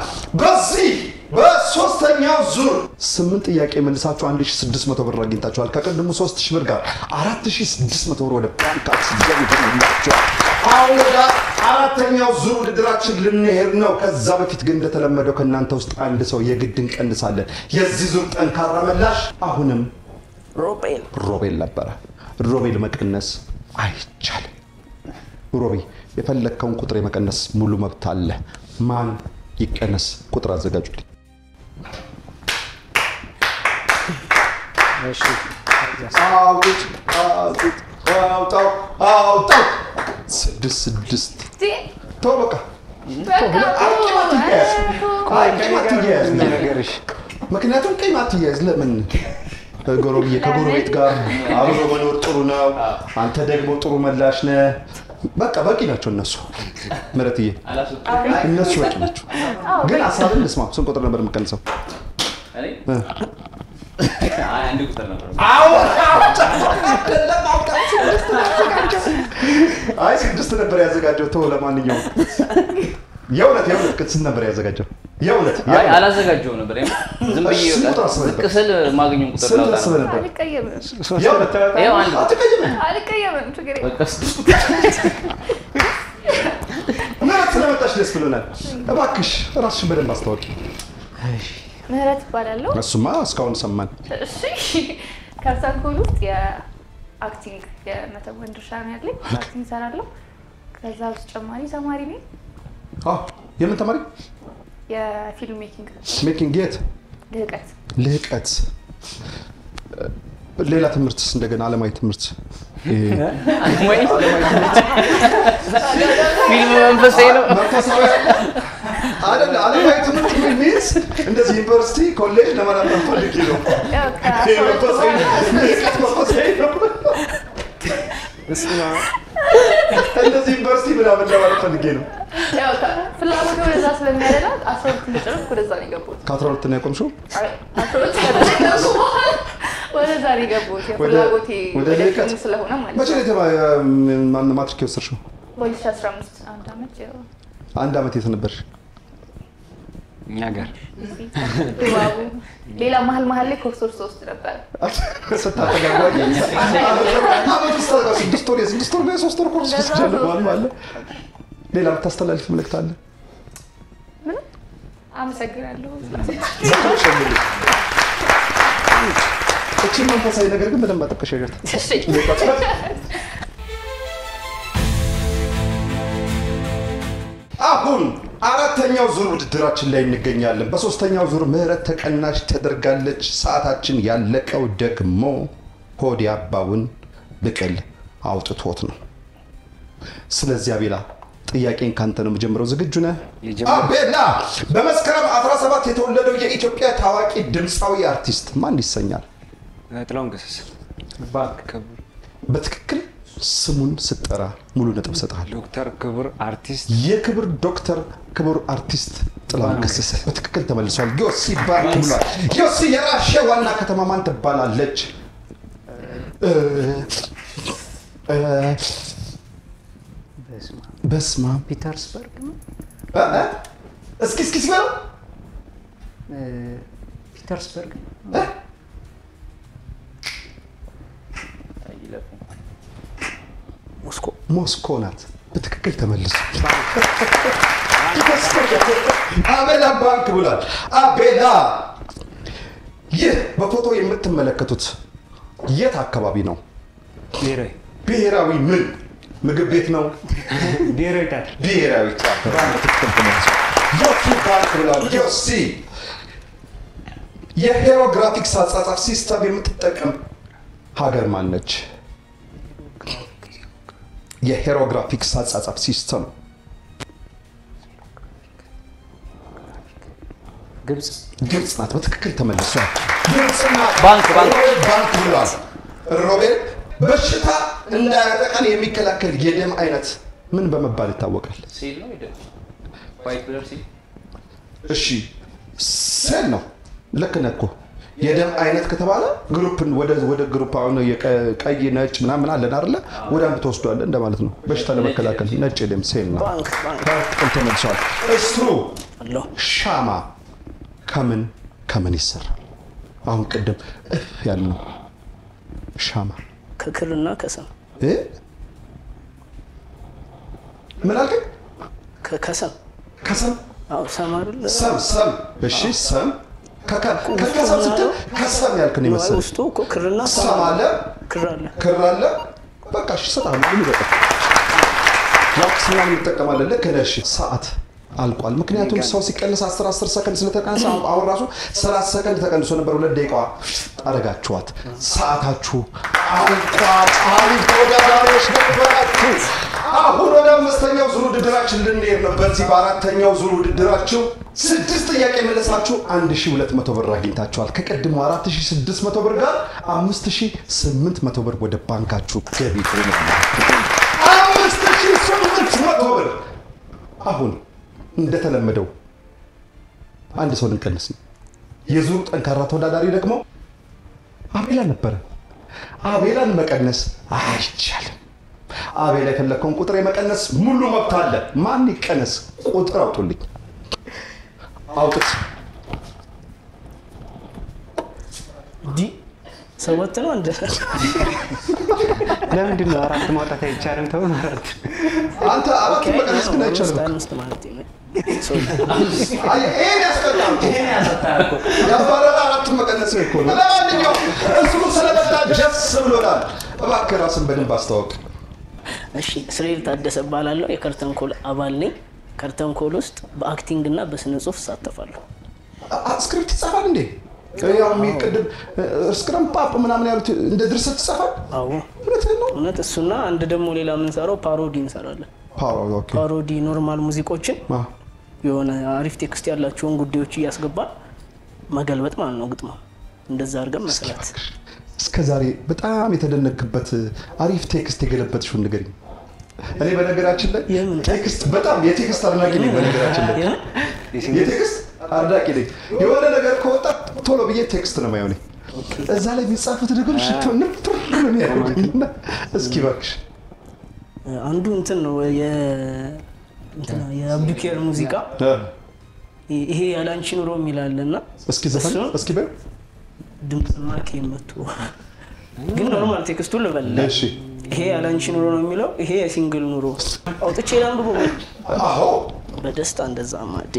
Speaker 1: በዚህ በሶስተኛው ዙር 8 ጥያቄ መልሳችሁ 1600 ብር አግኝታችኋል ከቀድሞ 3000 ብር ጋር 4600 ብር ወደ ባንካችሁ ገቢታችኋል አሁን ወደ አራተኛው ዙር ውድድራችን ልንሄድ ነው ከዛ በፊት ግን እንደተለመደው ከናንተ ውስጥ አንድ ሰው የግድ እንቀንሳለን የዚህ ዙር ጠንካራ መላሽ አሁንም ሮቤል ነበረ ሮቤል መቀነስ አይቻልም ሮቤ የፈለከውን ቁጥር የመቀነስ ሙሉ መብት አለ ማን ይቀነስ ቁጥር አዘጋጁልኝ
Speaker 6: እሺ
Speaker 1: አውጡት አውጣው 6 ተው በቃ
Speaker 6: ነገርሽ
Speaker 1: ምክንያቱም ቀይ ማትያዝ ለምን ከጎረቤት ጋር አብሮ መኖር ጥሩ ነው አንተ ደግሞ ጥሩ መላሽ ነህ በቃ በቂ ናቸው እነሱ ምረትዬ እነሱ በቂ ናቸው ግን ሐሳብን ልስማ ስንት ቁጥር ነበር የምቀንሰው
Speaker 8: አንድ ቁጥር ነበር
Speaker 1: አይ 6 ነበር ያዘጋጀው ተው ለማንኛውም የእውነት ስንት ነበር ያዘጋጀው የእውነት
Speaker 8: አላዘጋጀው ነበር ዝም ብዬ ቅስል ማግኘው ቁጥር ነው
Speaker 7: አልቀየምም ችግር
Speaker 1: ስለመጣሽ ደስ ብሎናል እባክሽ ራስሽን በደንብ አስተዋውቂ
Speaker 7: ምህረት እባላለሁ
Speaker 1: እሱማ እስካሁን ሰማን
Speaker 7: እሺ ከርታንኮል ውስጥ የአክቲንግ የመተወን ድርሻ ነው ያለኝ አክቲንግ እሰራለሁ ከዛ በተጨማሪ ተማሪ ነኝ
Speaker 1: የምን ተማሪ
Speaker 7: የፊልም
Speaker 1: ሜኪንግ የት ልህቀት ሌላ ትምህርት እንደገና ዓለማዊ ትምህርት
Speaker 8: ፊልም መንፈሳዊ ነው
Speaker 1: አይደል ዓለማዊ ትምህርት ሚንስ እንደዚህ ዩኒቨርሲቲ ኮሌጅ ለማለት ፈልጌ ነው መንፈሳዊ ነው እንደዚህ ዩኒቨርሲቲ ምናምን ለማለት ፈልጌ ነው
Speaker 7: ያው ፍላጎቴ ወደዛ ስለሚያደላ 12 ልጨርስ ወደዛ ነው የገባሁት
Speaker 1: ከ12 ነው ያቆምሽው
Speaker 7: 12 ወደዛ ነው የገባሁት ፍላጎቴ ወደ ልቀት ስለሆነ ማለት
Speaker 1: መቼ ነው ማን ማትሪክ ወሰድሽው
Speaker 7: በ2015 አንድ አመት
Speaker 1: የት ነበርሽ
Speaker 5: እኛ ጋር
Speaker 7: ሌላ መሀል ላይ ኮርሶች 3 ነበር
Speaker 1: ሰጣተጋጓኝ አመት ውስጥ 6 ወር 3 ወር ኮርስ ወስጃለሁ ማለት ሌላ የምታስተላልፍ መልእክት አለ
Speaker 7: ምን አመሰግናለሁ
Speaker 1: እቺ መንፈሳዊ ነገር ግን በደንብ አጠቀሸሻት አሁን አራተኛው ዙር ውድድራችን ላይ እንገኛለን በሶስተኛው ዙር ምህረት ተቀናሽ ተደርጋለች ሰዓታችን ያለቀው ደግሞ ሆዲ አባውን ብቅል አውጥቶት ነው ስለዚህ አቤላ ጥያቄን ካንተ ነው መጀመሪያው ዝግጁ ነህ አቤላ በመስከረም 17 የተወለደው የኢትዮጵያ ታዋቂ ድምጻዊ አርቲስት ማን ይሰኛል
Speaker 5: ጥላሁን ገሰሰ ባክ ክቡር
Speaker 1: በትክክል ስሙን ስጠራ ሙሉ ነጥብ ሰጣለሁ
Speaker 5: ዶክተር ክቡር አርቲስት
Speaker 1: የክቡር ዶክተር ክቡር አርቲስት ጥላሁን ገሰሰ በትክክል ተመልሷል ዮሲ ባክ ብሏል ዮሲ የራሽያ ዋና ከተማ ማን ትባላለች በስማ
Speaker 6: ፒተርስበርግ ነው
Speaker 1: እስኪ ሲበለው
Speaker 6: ፒተርስበርግ
Speaker 1: ሞስኮ ናት በትክክል ተመልሷል አቤላ ባንክ ብሏል አቤላ ይህ በፎቶ የምትመለከቱት የት አካባቢ ነው ብሔራዊ ምን ምግብ ቤት ነው ብሔራዊ ቲያትር በትክክል ተመልሷል ዮሲ ባንክ ብሏል ዮሲ የሄሮግራፊክስ አጻጻፍ ሲስተም የምትጠቀም ሀገር ማን ነች የሄሮግራፊክስ አጻጻፍ ሲስተም ግብጽ ናት በትክክል ተመልሷል ግብጽና ባንክ ብሏል ሮቤል በሽታ እንዳያጠቃን የሚከላከል የደም አይነት ምን በመባል ይታወቃል
Speaker 8: ሴል ነው ይደ ዋይት ብለድ ሴል
Speaker 1: እሺ ሴል ነው ልክ ነህ እኮ የደም አይነት ከተባለ ግሩፕን ወደ ግሩፕ አሁን የቀይ ነጭ ምናምን አለን አይደለ ወደ አንድ ተወስዷል እንደማለት ነው በሽታ ለመከላከል ነጭ የደም ሴል ነው በትክክል ተመልሷል እሱ ሻማ ከምን ይሰራል አሁን ቀደም ያልነው ሻማ
Speaker 2: ከክርና ከሰም
Speaker 1: ምን አልከኝ ከሰም
Speaker 2: አዎ ሰም አይደል
Speaker 1: ሰም እሺ ሰም ከከሰም ስትል ከሰም ያልከኝ ይመስል
Speaker 2: ውስጡ እኮ ክርና
Speaker 1: ሰም አለ ክር አለ በቃ እሺ ሰጣም ምን ይበቃ ያክስና እንጠቀማለን ልክ ነሽ ሰዓት አልቋል ምክንያቱም ሰው ሲቀንስ 10 ሰከንድ ስለተቀነሰ አሁን ራሱ 30 ሰከንድ ተቀንሶ ነበር 2 ደቂቃ አረጋችኋት ሰዓታችሁ አልቋል አሪፍ ተወዳዳሪዎች ነበራችሁ አሁን ወደ አምስተኛው ዙር ውድድራችን ልንሄድ ነው በዚህ በአራተኛው ዙር ውድድራችሁ 6 ጥያቄ መለሳችሁ 1200 ብር አግኝታችኋል ከቀድሞ 4600 ብር ጋር 5800 ብር ወደ ባንካችሁ ገቢ ሆኗል 5800 ብር አሁን እንደተለመደው አንድ ሰው ልንቀንስ ነው የዙሩ ጠንካራ ተወዳዳሪ ደግሞ አቤላ ነበር አቤላን መቀነስ አይቻልም አቤላ የፈለከውን ቁጥር የመቀነስ ሙሉ መብት አለ ማን ይቀነስ ቁጥር አውጡልኝ አውጡት
Speaker 2: ዲ ሰውት ነው እንደ
Speaker 5: ለምንድን ነው አራት ማውጣት አይቻልም ተው ማለት
Speaker 1: አንተ አራት መቀነስ ግን አይቻልም
Speaker 2: አምስት ማለት ነው
Speaker 1: አይ ይሄን ያስቀጣል ያባረራ አራት መቀነስ እኮ ነው ለማንኛውም እሱ ስለመጣ ደስ ብሎናል እባክህ ራስን በደንብ አስተዋውቅ
Speaker 2: እሺ እስራኤል ታደሰ ባላለው የከርተን ኮል አባል ነኝ ከርተን ኮል ውስጥ በአክቲንግ እና በስነ ጽሁፍ ሳተፋለሁ
Speaker 1: ስክሪፕት ጽፋል እንዴ ያው የሚቀድም ስክራም ፓፕ ምናምን ያሉት እንደ ድርሰት ጽፋል
Speaker 2: አዎ
Speaker 1: ነው
Speaker 2: እውነት እሱና አንድ ደግሞ ሌላ ምን ሰራው ፓሮዲ እንሰራለን ፓሮዲ ኖርማል ሙዚቆችን የሆነ አሪፍ ቴክስት ያላቸውን ጉዳዮች ያስገባል መገልበጥ ማለት ነው ግጥማ እንደዛ አድርገን መስራት
Speaker 1: እስከዛሬ በጣም የተደነቅበት አሪፍ ቴክስት የገለበጥሽው ንገሪኝ እኔ በነገራችን ላይ ቴክስት በጣም የቴክስት አድናቂ ነኝ በነገራችን ላይ የቴክስት አድናቂ ነኝ የሆነ ነገር ከወጣ ቶሎ ብዬ ቴክስት ነው ማየው ነኝ እዛ ላይ የሚጻፉት ነገሮች ነበር ነው ያሉኝና እስኪ እባክሽ
Speaker 2: አንዱ እንትን ነው እንትና የአብዱኪር ሙዚቃ ይሄ ያላንቺ ኑሮ የሚላልና
Speaker 1: እስኪ ዘፈን እስኪ በይ
Speaker 2: ድምጽና ከመጡ ግን ኖርማል ቴክስቱ ለበለ
Speaker 1: እሺ
Speaker 2: ይሄ ያላንቺ ኑሮ ነው የሚለው ይሄ የሲንግል ኑሮ አውጥቼ ላንብቦ
Speaker 1: አዎ
Speaker 2: በደስታ እንደዛ ማዲ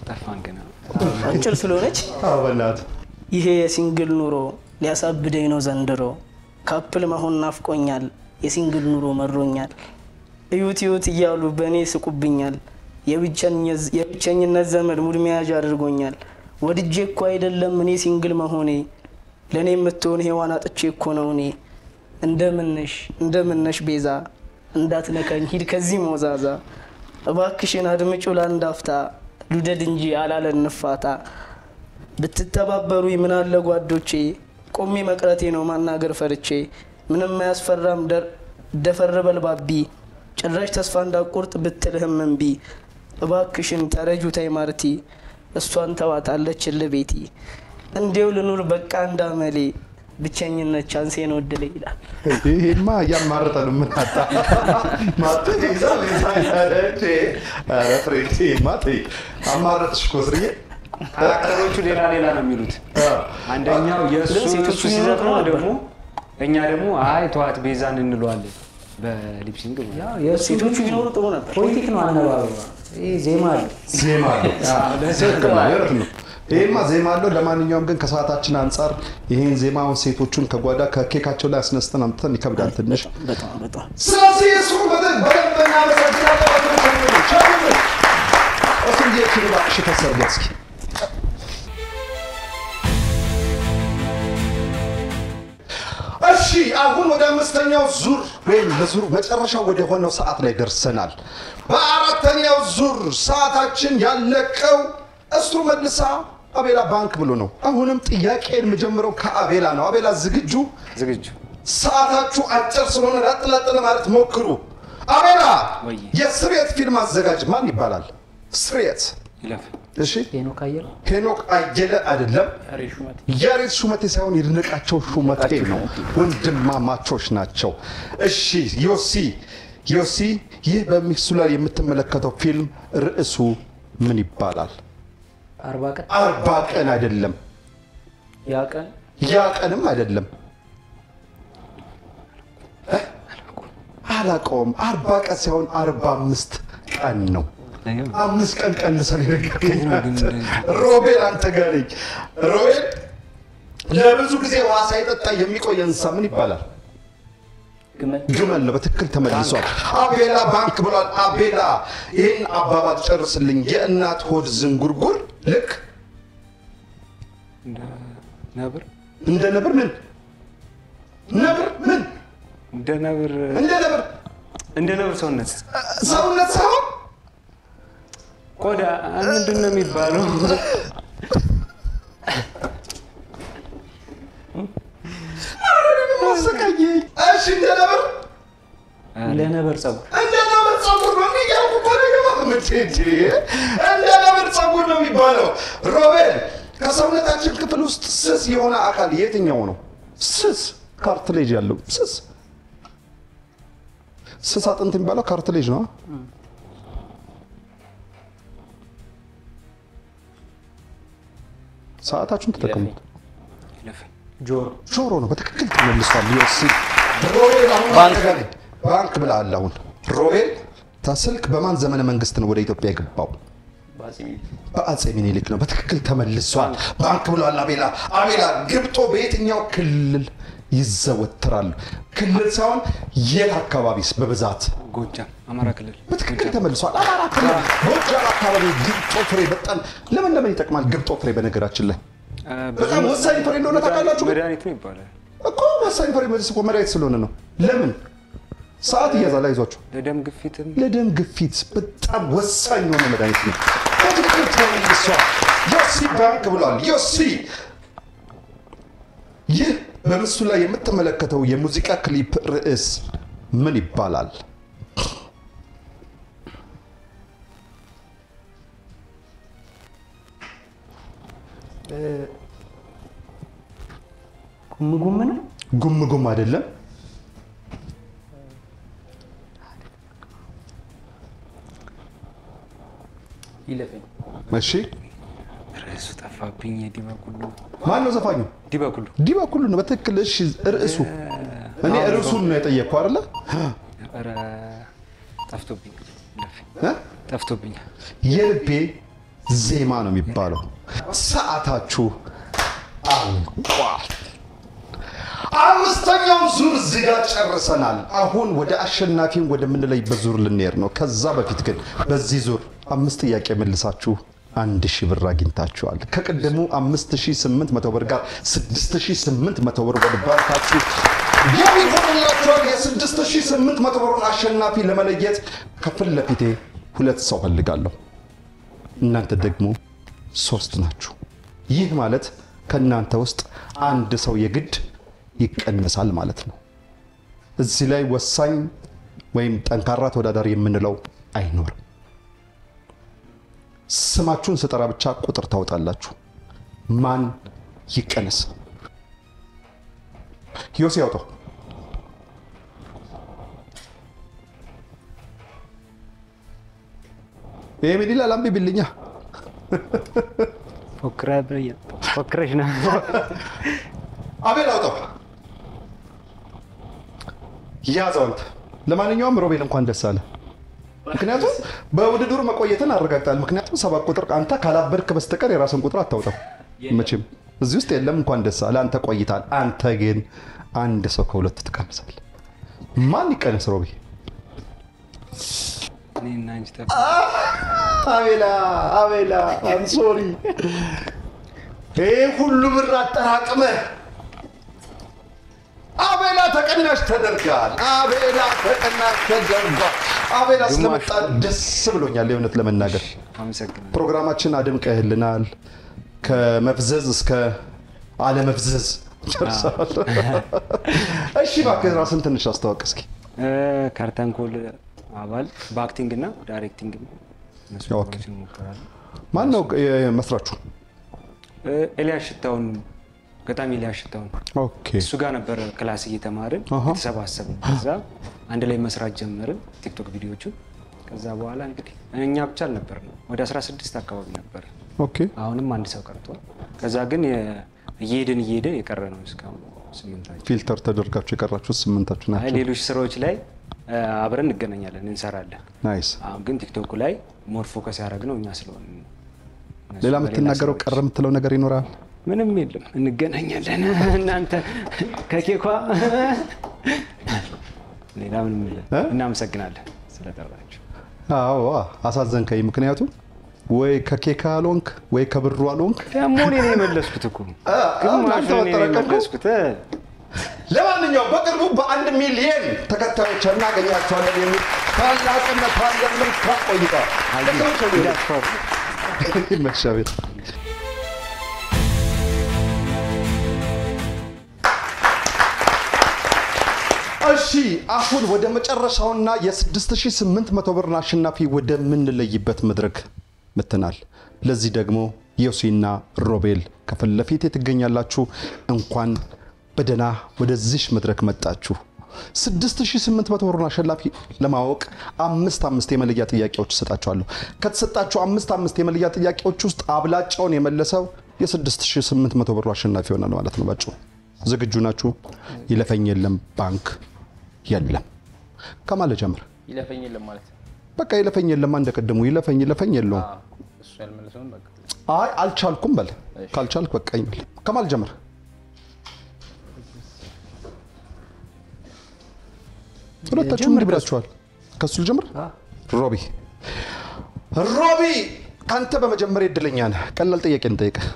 Speaker 5: ጠፋን ገና
Speaker 2: አንቺር ስለሆነች
Speaker 1: አበናት
Speaker 2: ይሄ የሲንግል ኑሮ ሊያሳብደኝ ነው ዘንድሮ ካፕል መሆን ናፍቆኛል የሲንግል ኑሮ መሮኛል እዩት እያሉ በኔ ስቁብኛል የብቸኝነት ዘመድ ሙድ መያዣ አድርጎኛል ወድጄ እኮ አይደለም እኔ ሲንግል መሆኔ ለኔ የምትሆን ሄዋን አጥቼ እኮ ነው እኔ እንደምንሽ ቤዛ እንዳትነካኝ ሂድ ከዚህ ሞዛዛ እባክሽን አድምጪው ላንዳፍታ ሉደድ እንጂ አላለን ንፋታ ብትተባበሩ ምን አለ ጓዶቼ ቆሜ መቅረቴ ነው ማናገር ፈርቼ ምንም ማያስፈራም ደፈር በልባቢ ጭራሽ ተስፋ እንዳቆርጥ ብትልህም እንቢ እባክሽን ተረጁ ታይ ማርቲ እሷን ተዋታለች ለቤቲ እንዴው ልኑር በቃ እንዳመሌ ብቸኝነት ቻንሴ ነው ድል ይላል
Speaker 1: ይሄማ ያማረጠ ነው ምን አጣ ማጥቴ ይዛል ይዛለች አረፍሬቲ ማጥቴ አማረጥሽ ኮስርዬ
Speaker 5: አቀሮቹ ሌላ ነው የሚሉት አንደኛው የሱ ሲዘፍኑ ደግሞ እኛ ደግሞ አይ ተዋት ቤዛን እንለዋለን በሊፕሲንግ
Speaker 6: ያው የሴቶቹ ቢኖሩ ጥሩ ነበር ፖለቲክ ነው አነባበሩ ይሄ ዜማ አለ
Speaker 1: ማለት ነው ይሄማ ዜማ አለው ለማንኛውም ግን ከሰዓታችን አንፃር ይሄን ዜማውን ሴቶቹን ከጓዳ ከኬካቸው ላይ አስነስተን አምጥተን ይከብዳል ትንሽ
Speaker 2: በጣም
Speaker 1: ስለዚህ እሱ በደንበኛ መሰግናለሁ ቻው እሱን የኪሩባሽ ተሰርገስኪ እሺ አሁን ወደ አምስተኛው ዙር ወይም ለዙር መጨረሻው ወደ ሆነው ሰዓት ላይ ደርሰናል በአራተኛው ዙር ሰዓታችን ያለቀው እሱ መልሳ አቤላ ባንክ ብሎ ነው አሁንም ጥያቄን መጀመሪያው ከአቤላ ነው አቤላ ዝግጁ ሰዓታችሁ አጭር ስለሆነ ላጥላጥለ ማለት ሞክሩ አቤላ የስሬት ፊልም አዘጋጅ ማን ይባላል ስሬት
Speaker 5: ይለፍ
Speaker 1: እሺ
Speaker 6: ሄኖክ
Speaker 1: አየለ አይደለም ያሬድ ሹመቴ ሳይሆን ይድነቃቸው ሹመቴ ነው ወንድማማቾች ናቸው እሺ ዮሲ ይህ በሚክሱ ላይ የምትመለከተው ፊልም ርዕሱ ምን ይባላል 40 ቀን አይደለም ያ ቀንም አይደለም አላቆም 40 ቀን ሳይሆን 45 ቀን ነው 5 ቀን ቀንሰን ይረጋገኝ ሮቤል አንተ ጋር ነኝ ሮቤል ለብዙ ጊዜ ውሃ ሳይጠጣ የሚቆይ እንስሳ ምን ይባላል ግመል ነው በትክክል ተመልሷል። አቤላ ባንክ ብሏል። አቤላ ይህን አባባል ጨርስልኝ። የእናት ሆድ ዝንጉርጉር ልክ
Speaker 5: ነብር
Speaker 1: እንደ ነብር ምን ነብር ምን
Speaker 5: እንደ ነብር ሰውነት
Speaker 1: ሳይሆን
Speaker 5: ቆዳ ምንድን ነው የሚባለው?
Speaker 1: እሺ እንደ ነብር
Speaker 6: ጸጉር
Speaker 1: ነው የሚያውቁ እንደ ነብር ጸጉር ነው የሚባለው። ሮቤል ከሰውነታችን ክፍል ውስጥ ስስ የሆነ አካል የትኛው ነው? ስስ ካርትሌጅ ያለው ስስ አጥንት የሚባለው ካርትሌጅ ነው። ሰዓታችሁን ተጠቀሙት። ጆሮ ነው በትክክል ተመልሷል። ዮሲ ሮቤል ባንክ ብለሃል። አሁን ሮቤል ስልክ በማን ዘመነ መንግስት ነው ወደ ኢትዮጵያ የገባው? በአጼ ሚኒሊክ ነው። በትክክል ተመልሷል። ባንክ ብሏል። አቤላ ግብጦ በየትኛው ክልል ይዘወትራሉ? ክልል ሳይሆን የት አካባቢስ በብዛት?
Speaker 5: ጎጃም፣ አማራ ክልል።
Speaker 1: በትክክል ተመልሷል። አማራ ክልል ጎጃም አካባቢ ግብጦ ፍሬ በጣም ለምን ይጠቅማል? ግብጦ ፍሬ በነገራችን ላይ በጣም ወሳኝ ፍሬ እንደሆነ ታውቃላችሁ?
Speaker 5: መድኃኒት ነው ይባላል
Speaker 1: እኮ ወሳኝ ፍሬ መድኃኒት ስለሆነ ነው። ለምን ሰዓት እያዛላ ይዟቸው ለደም ግፊት በጣም ወሳኝ የሆነ መድኃኒት ነው። በትክክል ተመልሷል። ዮሲ ባንክ ብሏል። ዮሲ ይህ በምስሉ ላይ የምትመለከተው የሙዚቃ ክሊፕ ርዕስ ምን ይባላል?
Speaker 6: ጉምጉም ነው?
Speaker 1: ጉምጉም አይደለም።
Speaker 6: ይለፈኝ።
Speaker 1: እሺ
Speaker 5: ርዕሱ ጠፋብኝ። ዲበኩሉ
Speaker 1: ማን ነው ዘፋኙ? ዲበኩሉ ነው በትክክል። እሺ ርዕሱ እኔ ርዕሱን ነው የጠየቅኩ አይደለ?
Speaker 5: ኧረ ጠፍቶብኝ።
Speaker 1: የልቤ ዜማ ነው የሚባለው። ሰዓታችሁ አልቋል። አምስተኛውን ዙር ዝጋ ጨርሰናል። አሁን ወደ አሸናፊን ወደምንለይበት ዙር ልንሄድ ነው። ከዛ በፊት ግን በዚህ ዙር 5 ጥያቄ መልሳችሁ 1000 ብር አግኝታችኋል። ከቀደሙ 5800 ብር ጋር 6800 ብር ወደ ባንካችሁ የሚሆንላችኋል። የ6800 ብሩን አሸናፊ ለመለየት ከፊት ለፊቴ 2 ሰው ፈልጋለሁ። እናንተ ደግሞ 3 ናችሁ። ይህ ማለት ከእናንተ ውስጥ አንድ ሰው የግድ ይቀንሳል ማለት ነው። እዚህ ላይ ወሳኝ ወይም ጠንካራ ተወዳዳሪ የምንለው አይኖርም። ስማችሁን ስጠራ ብቻ ቁጥር ታወጣላችሁ። ማን ይቀነስ? ዮሲ ያውጣው። ምን ላምቢ ቢልኛ
Speaker 5: ፎክረሽ ነው።
Speaker 1: አቤል አውጣው። ያዘው አንተ። ለማንኛውም ሮቤል እንኳን ደስ አለ። ምክንያቱም በውድድሩ መቆየትን አረጋግጣል። ምክንያቱም 7 ቁጥር አንተ ካላበድክ በስተቀር የራስን ቁጥር አታውጣው መቼም እዚህ ውስጥ የለም። እንኳን ደስ አለ አንተ ቆይታል። አንተ ግን አንድ ሰው ከሁለት ትቀንሳለህ። ማን ይቀነስ? ሮቤ
Speaker 5: እኔና አንቺ
Speaker 1: አቤላ አም ሶሪ። ሁሉ ብር አጠራቅመህ አቤላ ተቀናሽ ተደርጋል። አቤላ ስለመጣ ደስ ብሎኛል። የእውነት ለመናገር ፕሮግራማችን አድምቀህልናል። ከመፍዘዝ እስከ አለመፍዘዝ ጨርሰናል። እሺ እባክህ ራስን ትንሽ አስተዋውቅ እስኪ።
Speaker 5: ካርታን ኮል አባል በአክቲንግ እና ዳይሬክቲንግ
Speaker 1: ማን ነው መስራቹ?
Speaker 5: ኤልያስ ሽታውን ገጣሚ ኤልያስ ሽታውን እሱ ጋር ነበር ክላስ እየተማርን ተሰባሰብን። ከዛ አንድ ላይ መስራት ጀመርን ቲክቶክ ቪዲዮዎችን። ከዛ በኋላ እንግዲህ እኛ ብቻ አልነበርንም፣ ወደ 16 አካባቢ ነበር። አሁንም አንድ ሰው ቀርቷል። ከዛ ግን እየሄድን የቀረ ነው እስካሁን 8
Speaker 1: ፊልተር ተደርጋችሁ የቀራችሁት 8 ናችሁ።
Speaker 5: ሌሎች ስራዎች ላይ አብረን እንገናኛለን፣ እንሰራለን።
Speaker 1: ናይስ።
Speaker 5: አሁን ግን ቲክቶክ ላይ ሞር ፎከስ ያደረግነው እኛ ስለሆነ።
Speaker 1: ሌላ የምትናገረው ቀረ የምትለው ነገር ይኖራል?
Speaker 5: ምንም የለም፣ እንገናኛለን። እናንተ ከኬኳ ሌላ ምንም የለም። እናመሰግናለን ስለጠራችሁ።
Speaker 1: አዎ አሳዘንከኝ። ምክንያቱም ወይ ከኬካ አልሆንክ ወይ ከብሩ አልሆንክ።
Speaker 5: ደግሞ እኔ ነኝ የመለስኩት እኮ ግማሽ እኔ ነኝ የመለስኩት።
Speaker 1: ለማንኛውም በቅርቡ በ1 ሚሊዮን ተከታዮች እናገኛቸዋለን የሚል ታላቅነት ታላቅ መልካም ቆይታ ይመሻቤት። እሺ አሁን ወደ መጨረሻውና የ6800 ብር አሸናፊ ወደ ምንለይበት መድረክ መተናል። ለዚህ ደግሞ ዮሲና ሮቤል ከፊት ለፊት ትገኛላችሁ። እንኳን በደና ወደዚህ መድረክ መጣችሁ። 6800 ብር አሸናፊ ለማወቅ 5 የመለያ ጥያቄዎች ሰጣችኋለሁ። ከተሰጣችሁ 5 የመለያ ጥያቄዎች ውስጥ አብላጫውን የመለሰው የ6800 ብር አሸናፊ ይሆናል ማለት ነው። ባጭሩ ዝግጁ ናችሁ? ይለፈኝ የለም ባንክ የለም ከማለ ጀምር።
Speaker 8: ይለፈኝ የለም ማለት
Speaker 1: በቃ ይለፈኝ የለም እንደቀደሙ ይለፈኝ የለውም።
Speaker 8: እሱ ያልመለሰውን በቃ
Speaker 1: አይ አልቻልኩም በል። ካልቻልክ በቃ ይበል። ከማል ጀምር። ሁለታችሁም እንዲህ ብላችኋል። ከሱ ልጀምር። ሮቢ አንተ በመጀመሪያ እድለኛ ነህ። ቀላል ጥያቄ እንጠይቅህ።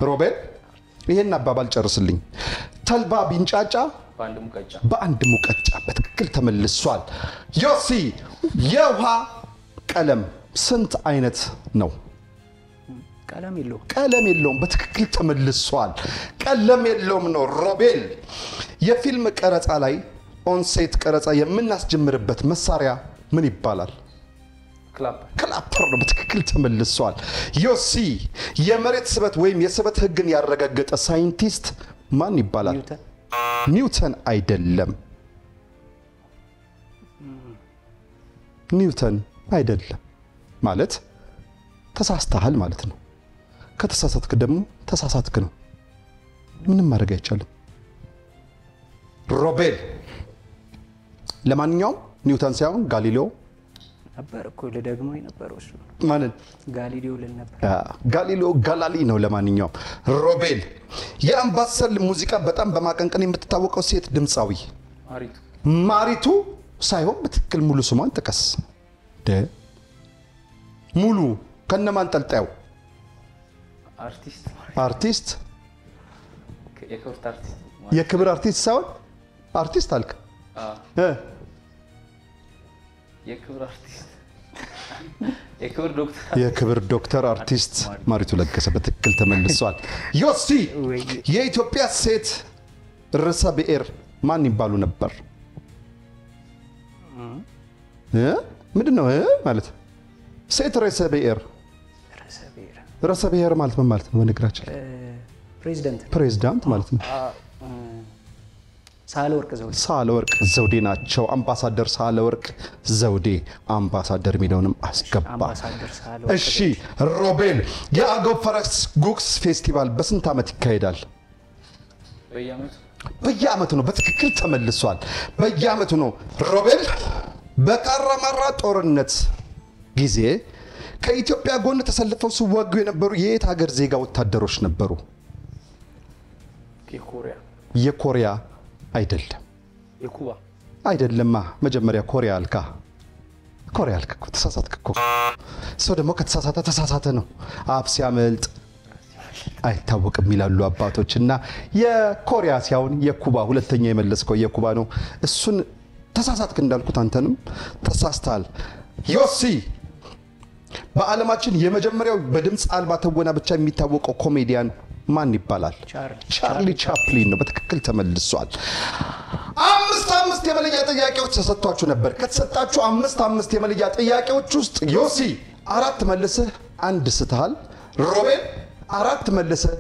Speaker 1: ሮቤል ይሄን አባባል ጨርስልኝ። ተልባ ቢንጫጫ በአንድ ሙቀጫ በትክክል ተመልሷል። ዮሲ የውሃ ቀለም ስንት አይነት ነው? ቀለም የለውም። በትክክል ተመልሷል። ቀለም የለውም ነው። ሮቤል የፊልም ቀረጻ ላይ ኦንሴት ቀረጻ የምናስጀምርበት መሳሪያ ምን ይባላል? ክላፐር ነው። በትክክል ተመልሷል። ዮሲ የመሬት ስበት ወይም የስበት ህግን ያረጋገጠ ሳይንቲስት ማን ይባላል? ኒውተን አይደለም። ኒውተን አይደለም ማለት ተሳስተሃል ማለት ነው። ከተሳሳትክ ደግሞ ተሳሳትክ ነው። ምንም ማድረግ አይቻልም። ሮቤል ለማንኛውም ኒውተን ሳይሆን ጋሊሌዮ
Speaker 6: ነበር እኮ ለደግሞ የነበረው እሱ
Speaker 1: ማለት
Speaker 6: ጋሊሌዮ ነበር።
Speaker 1: ጋሊሌዮ ጋላሊ ነው። ለማንኛውም ሮቤል የአምባሰል ሙዚቃ በጣም በማቀንቀን የምትታወቀው ሴት ድምፃዊ ማሪቱ ሳይሆን በትክክል ሙሉ ስሟን ጥቀስ። ሙሉ ከነማን ጠልጣዩ አርቲስት የክብር አርቲስት ሳይሆን አርቲስት አልክ። የክብር ዶክተር አርቲስት ማሪቱ ለገሰ በትክክል ተመልሷል። ዮሲ የኢትዮጵያ ሴት ርዕሰ ብሔር ማን ይባሉ ነበር? ምንድነው ማለት ሴት ርዕሰ ብሔር ማለት ምን ማለት ነው? በነገራችን ፕሬዝዳንት ማለት ነው። ሳህለወርቅ ዘውዴ ናቸው። አምባሳደር ሳህለወርቅ ዘውዴ አምባሳደር የሚለውንም አስገባ። እሺ ሮቤል የአገው ፈረስ ጉግስ ፌስቲቫል በስንት ዓመት ይካሄዳል? በየዓመቱ ነው። በትክክል ተመልሷል። በየዓመቱ ነው። ሮቤል በካራማራ ጦርነት ጊዜ ከኢትዮጵያ ጎን ተሰልፈው ሲዋጉ የነበሩ የየት ሀገር ዜጋ ወታደሮች ነበሩ? የኮሪያ አይደለም።
Speaker 8: የኩባ
Speaker 1: አይደለማ። መጀመሪያ ኮሪያ አልካ እኮ ተሳሳትክ እኮ። ሰው ደግሞ ከተሳሳተ ተሳሳተ ነው። አፍ ሲያመልጥ አይታወቅም ይላሉ አባቶች። እና የኮሪያ ሲያውን የኩባ ሁለተኛ የመለስከው የኩባ ነው። እሱን ተሳሳትክ እንዳልኩት አንተንም ተሳስተሃል። ዮሲ በዓለማችን የመጀመሪያው በድምፅ አልባ ትወና ብቻ የሚታወቀው ኮሜዲያን ማን ይባላል? ቻርሊ ቻፕሊን ነው። በትክክል ተመልሷል። 5 የመለያ ጥያቄዎች ተሰጥቷችሁ ነበር። ከተሰጣችሁ 5 የመለያ ጥያቄዎች ውስጥ ዮሲ 4 መልሰህ 1 ስተሃል። ሮቤል 4 መልሰህ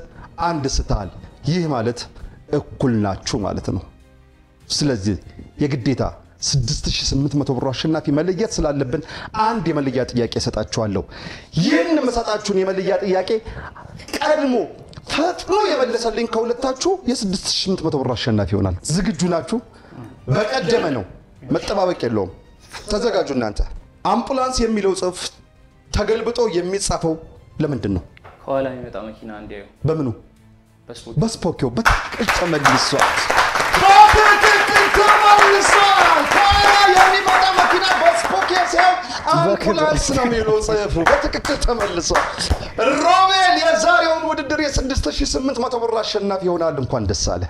Speaker 1: 1 ስተሃል። ይህ ማለት እኩል ናችሁ ማለት ነው። ስለዚህ የግዴታ 6800 ብር አሸናፊ መለየት ስላለብን 1 የመለያ ጥያቄ ሰጣችኋለሁ። ይህን መሰጣችሁን የመለያ ጥያቄ ቀድሞ ፈጥኖ የመለሰልኝ ከሁለታችሁ የ6800 ብር አሸናፊ ይሆናል። ዝግጁ ናችሁ? በቀደመ ነው፣ መጠባበቅ የለውም። ተዘጋጁ እናንተ። አምቡላንስ የሚለው ጽሑፍ ተገልብጦ የሚጻፈው ለምንድን ነው?
Speaker 8: ከኋላ የሚመጣ መኪና እንዲያዩ።
Speaker 1: በምኑ? በስፖኪዮ። በትክክል ተመልሷል። በትክክል ተመልሷል። አምቡላንስ ነው የሚለው ጽሑፉ በትክክል ተመልሷል። ሮቤል የዛሬውን ውድድር የ6800 ብር አሸናፊ ይሆናል። እንኳን ደስ አለ።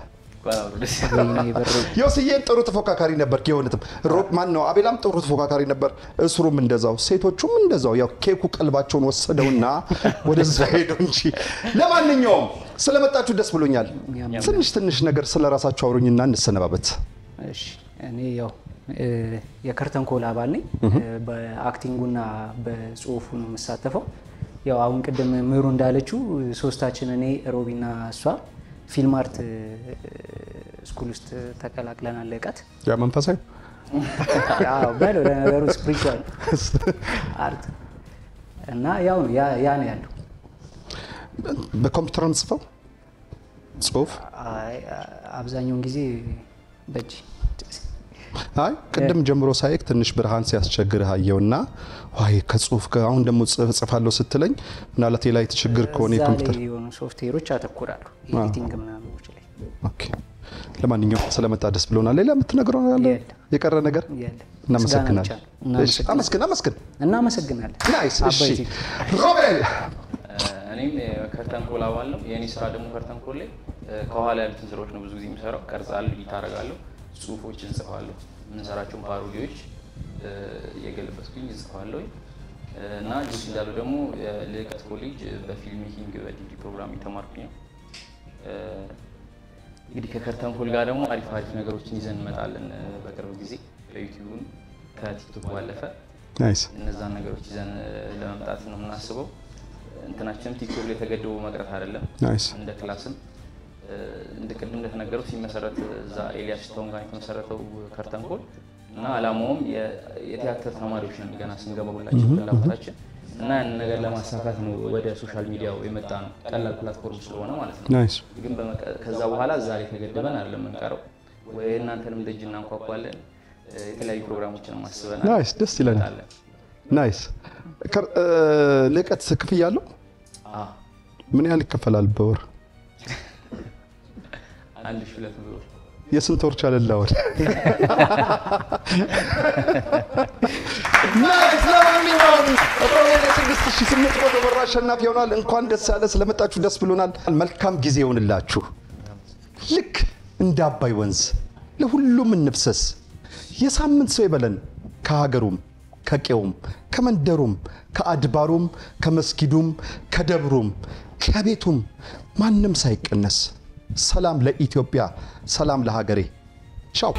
Speaker 1: ዮሲዬም ጥሩ ተፎካካሪ ነበር። የሆነትም ሮብ ማን ነው አቤላም ጥሩ ተፎካካሪ ነበር። እስሩም እንደዛው ሴቶቹም እንደዛው ያው ኬኩ ቀልባቸውን ወሰደውና ወደዛ ሄደው እንጂ ለማንኛውም ስለመጣችሁ ደስ ብሎኛል። ትንሽ ነገር ስለራሳችሁ አውሩኝና እንሰነባበት።
Speaker 6: እሺ እኔ ያው የከርተን ኮል አባል ነኝ። በአክቲንጉና በጽሁፉ ነው የምሳተፈው። ያው አሁን ቅድም ምሩ እንዳለችው ሶስታችን እኔ ሮቢና እሷ ፊልም አርት ስኩል ውስጥ ተቀላቅለናል። ለቀት
Speaker 1: ያ መንፈሳዊ
Speaker 6: ባለው ለነገሩ ስፒሪቹዋል አርት እና ያው ነው ያ ነው ያለው።
Speaker 1: በኮምፒውተር ጽፈው ጽሁፍ
Speaker 6: አብዛኛውን ጊዜ በእጅ
Speaker 1: አይ ቅድም ጀምሮ ሳይክ ትንሽ ብርሃን ሲያስቸግርህ አየውና ዋይ ከጽሁፍ ጋር አሁን ደግሞ ጽፋለሁ ስትለኝ ምናልባት ላይ ችግር ከሆነ የኮምፒውተር
Speaker 6: የሆኑ ሶፍትዌሮች አተኩራሉ ኤዲቲንግ ምናምኖች ላይ።
Speaker 1: ኦኬ ለማንኛውም ስለመጣ ደስ ብሎናል። ሌላ የምትነግረው ነገር አለ? የቀረ ነገር? እናመሰግናለን። እሺ እናመሰግናለን። ናይስ። እሺ ሮቤል
Speaker 8: እኔም ከርተን ኮል አባል ነው። የኔ ስራ ደግሞ ከርተን ኮል ላይ ከኋላ ያሉትን ስራዎች ነው ብዙ ጊዜ የምሰራው። ቀርጻለሁ፣ ኤዲት አደርጋለሁ፣ ጽሁፎችን ጽፋለሁ። የምንሰራቸውን ፓሮዲዎች እየገለበጥኩኝ ጽፋለሁ እና ሉሲ እንዳለው ደግሞ ልዕቀት ኮሌጅ በፊልም ሜኪንግ በዲግሪ ፕሮግራም የተማርኩኝ ነው። እንግዲህ ከከርተን ኮል ጋር ደግሞ አሪፍ ነገሮችን ይዘን እንመጣለን በቅርብ ጊዜ በዩቲዩብ ከቲክቶክ ባለፈ
Speaker 1: ናይስ
Speaker 8: እነዛን ነገሮች ይዘን ለመምጣት ነው የምናስበው። እንትናችንም ቲክቶክ ላይ ተገድቦ መቅረት አይደለም። እንደ ክላስም እንደቀደም እንደተነገረው ሲመሰረት እዛ ኤልያስ ሽታውን ጋር የተመሰረተው ከርተን ኮል እና አላማውም የቲያትር ተማሪዎች ነን ገና ስንገባ ሁላችን ፍላጎታችን እና ያን ነገር ለማሳካት ነው ወደ ሶሻል ሚዲያው የመጣ ነው። ቀላል ፕላትፎርም ስለሆነ ማለት ነው። ግን ከዛ በኋላ ዛሬ ተገድበን አይደለም የምንቀረው። ወይ እናንተንም ደጅ እናንኳኳለን። የተለያዩ ፕሮግራሞችን ማስበናል።
Speaker 1: ናይስ ደስ ይላል። ናይስ ልዕቀት ክፍያ አለው? ምን ያህል ይከፈላል በወር?
Speaker 8: 1200 ብር።
Speaker 1: የስንት ወር ቻለላው? ናይስ ለማንኛውም ሮቤል 6800 ብር አሸናፊ ይሆናል። እንኳን ደስ ያለ። ስለመጣችሁ ደስ ብሎናል። መልካም ጊዜ ይሁንላችሁ። ልክ እንደ አባይ ወንዝ ለሁሉም እንፍሰስ። የሳምንት ሰው ይበለን ከሀገሩም ከቄውም ከመንደሩም ከአድባሩም ከመስጊዱም ከደብሩም ከቤቱም ማንም ሳይቀነስ። ሰላም ለኢትዮጵያ፣ ሰላም ለሀገሬ። ቻው።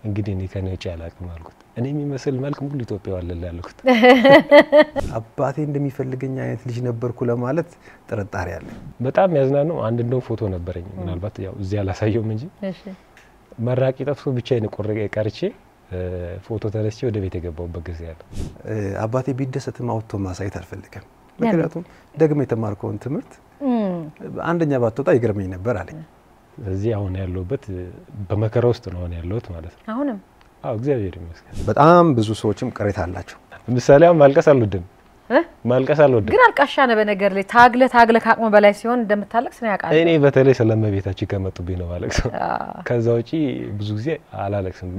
Speaker 11: እንግዲህ እኔ ከኔ ውጭ አላውቅም አልኩት። እኔ የሚመስል መልክ ሙሉ ኢትዮጵያው አለ ያልኩት።
Speaker 12: አባቴ እንደሚፈልገኝ አይነት ልጅ ነበርኩ ለማለት ጥርጣሬ አለ።
Speaker 11: በጣም ያዝናነው አንድ እንደው ፎቶ ነበረኝ። ምናልባት ያው እዚህ አላሳየውም እንጂ እሺ መራቂ ጠፍቶ ብቻዬን ቀርቼ ፎቶ ተነስቼ ወደ ቤት የገባሁበት ጊዜ አለ።
Speaker 12: አባቴ ቢደሰትም አውጥቶ ማሳየት አልፈልግም። ምክንያቱም ደግሞ የተማርከውን ትምህርት አንደኛ ባትወጣ ይገርመኝ ነበር አለኝ።
Speaker 11: እዚህ አሁን ያለሁበት በመከራ ውስጥ ነው ያለሁት ማለት ነው።
Speaker 13: አሁንም
Speaker 11: አዎ እግዚአብሔር ይመስገን።
Speaker 12: በጣም ብዙ ሰዎችም ቅሬታ አላቸው።
Speaker 11: ለምሳሌ አሁን ማልቀስ አልወድም። ማልቀስ አልወድም።
Speaker 13: ግን አልቃሻ ነህ በነገር ላይ ታግለ ካቅም በላይ ሲሆን እንደምታለቅስ ነው ያውቃል።
Speaker 11: እኔ በተለይ ስለመቤታችን ከመጡብኝ ነው ማለቅሰው። ከዛ ውጪ ብዙ ጊዜ አላለቅስም።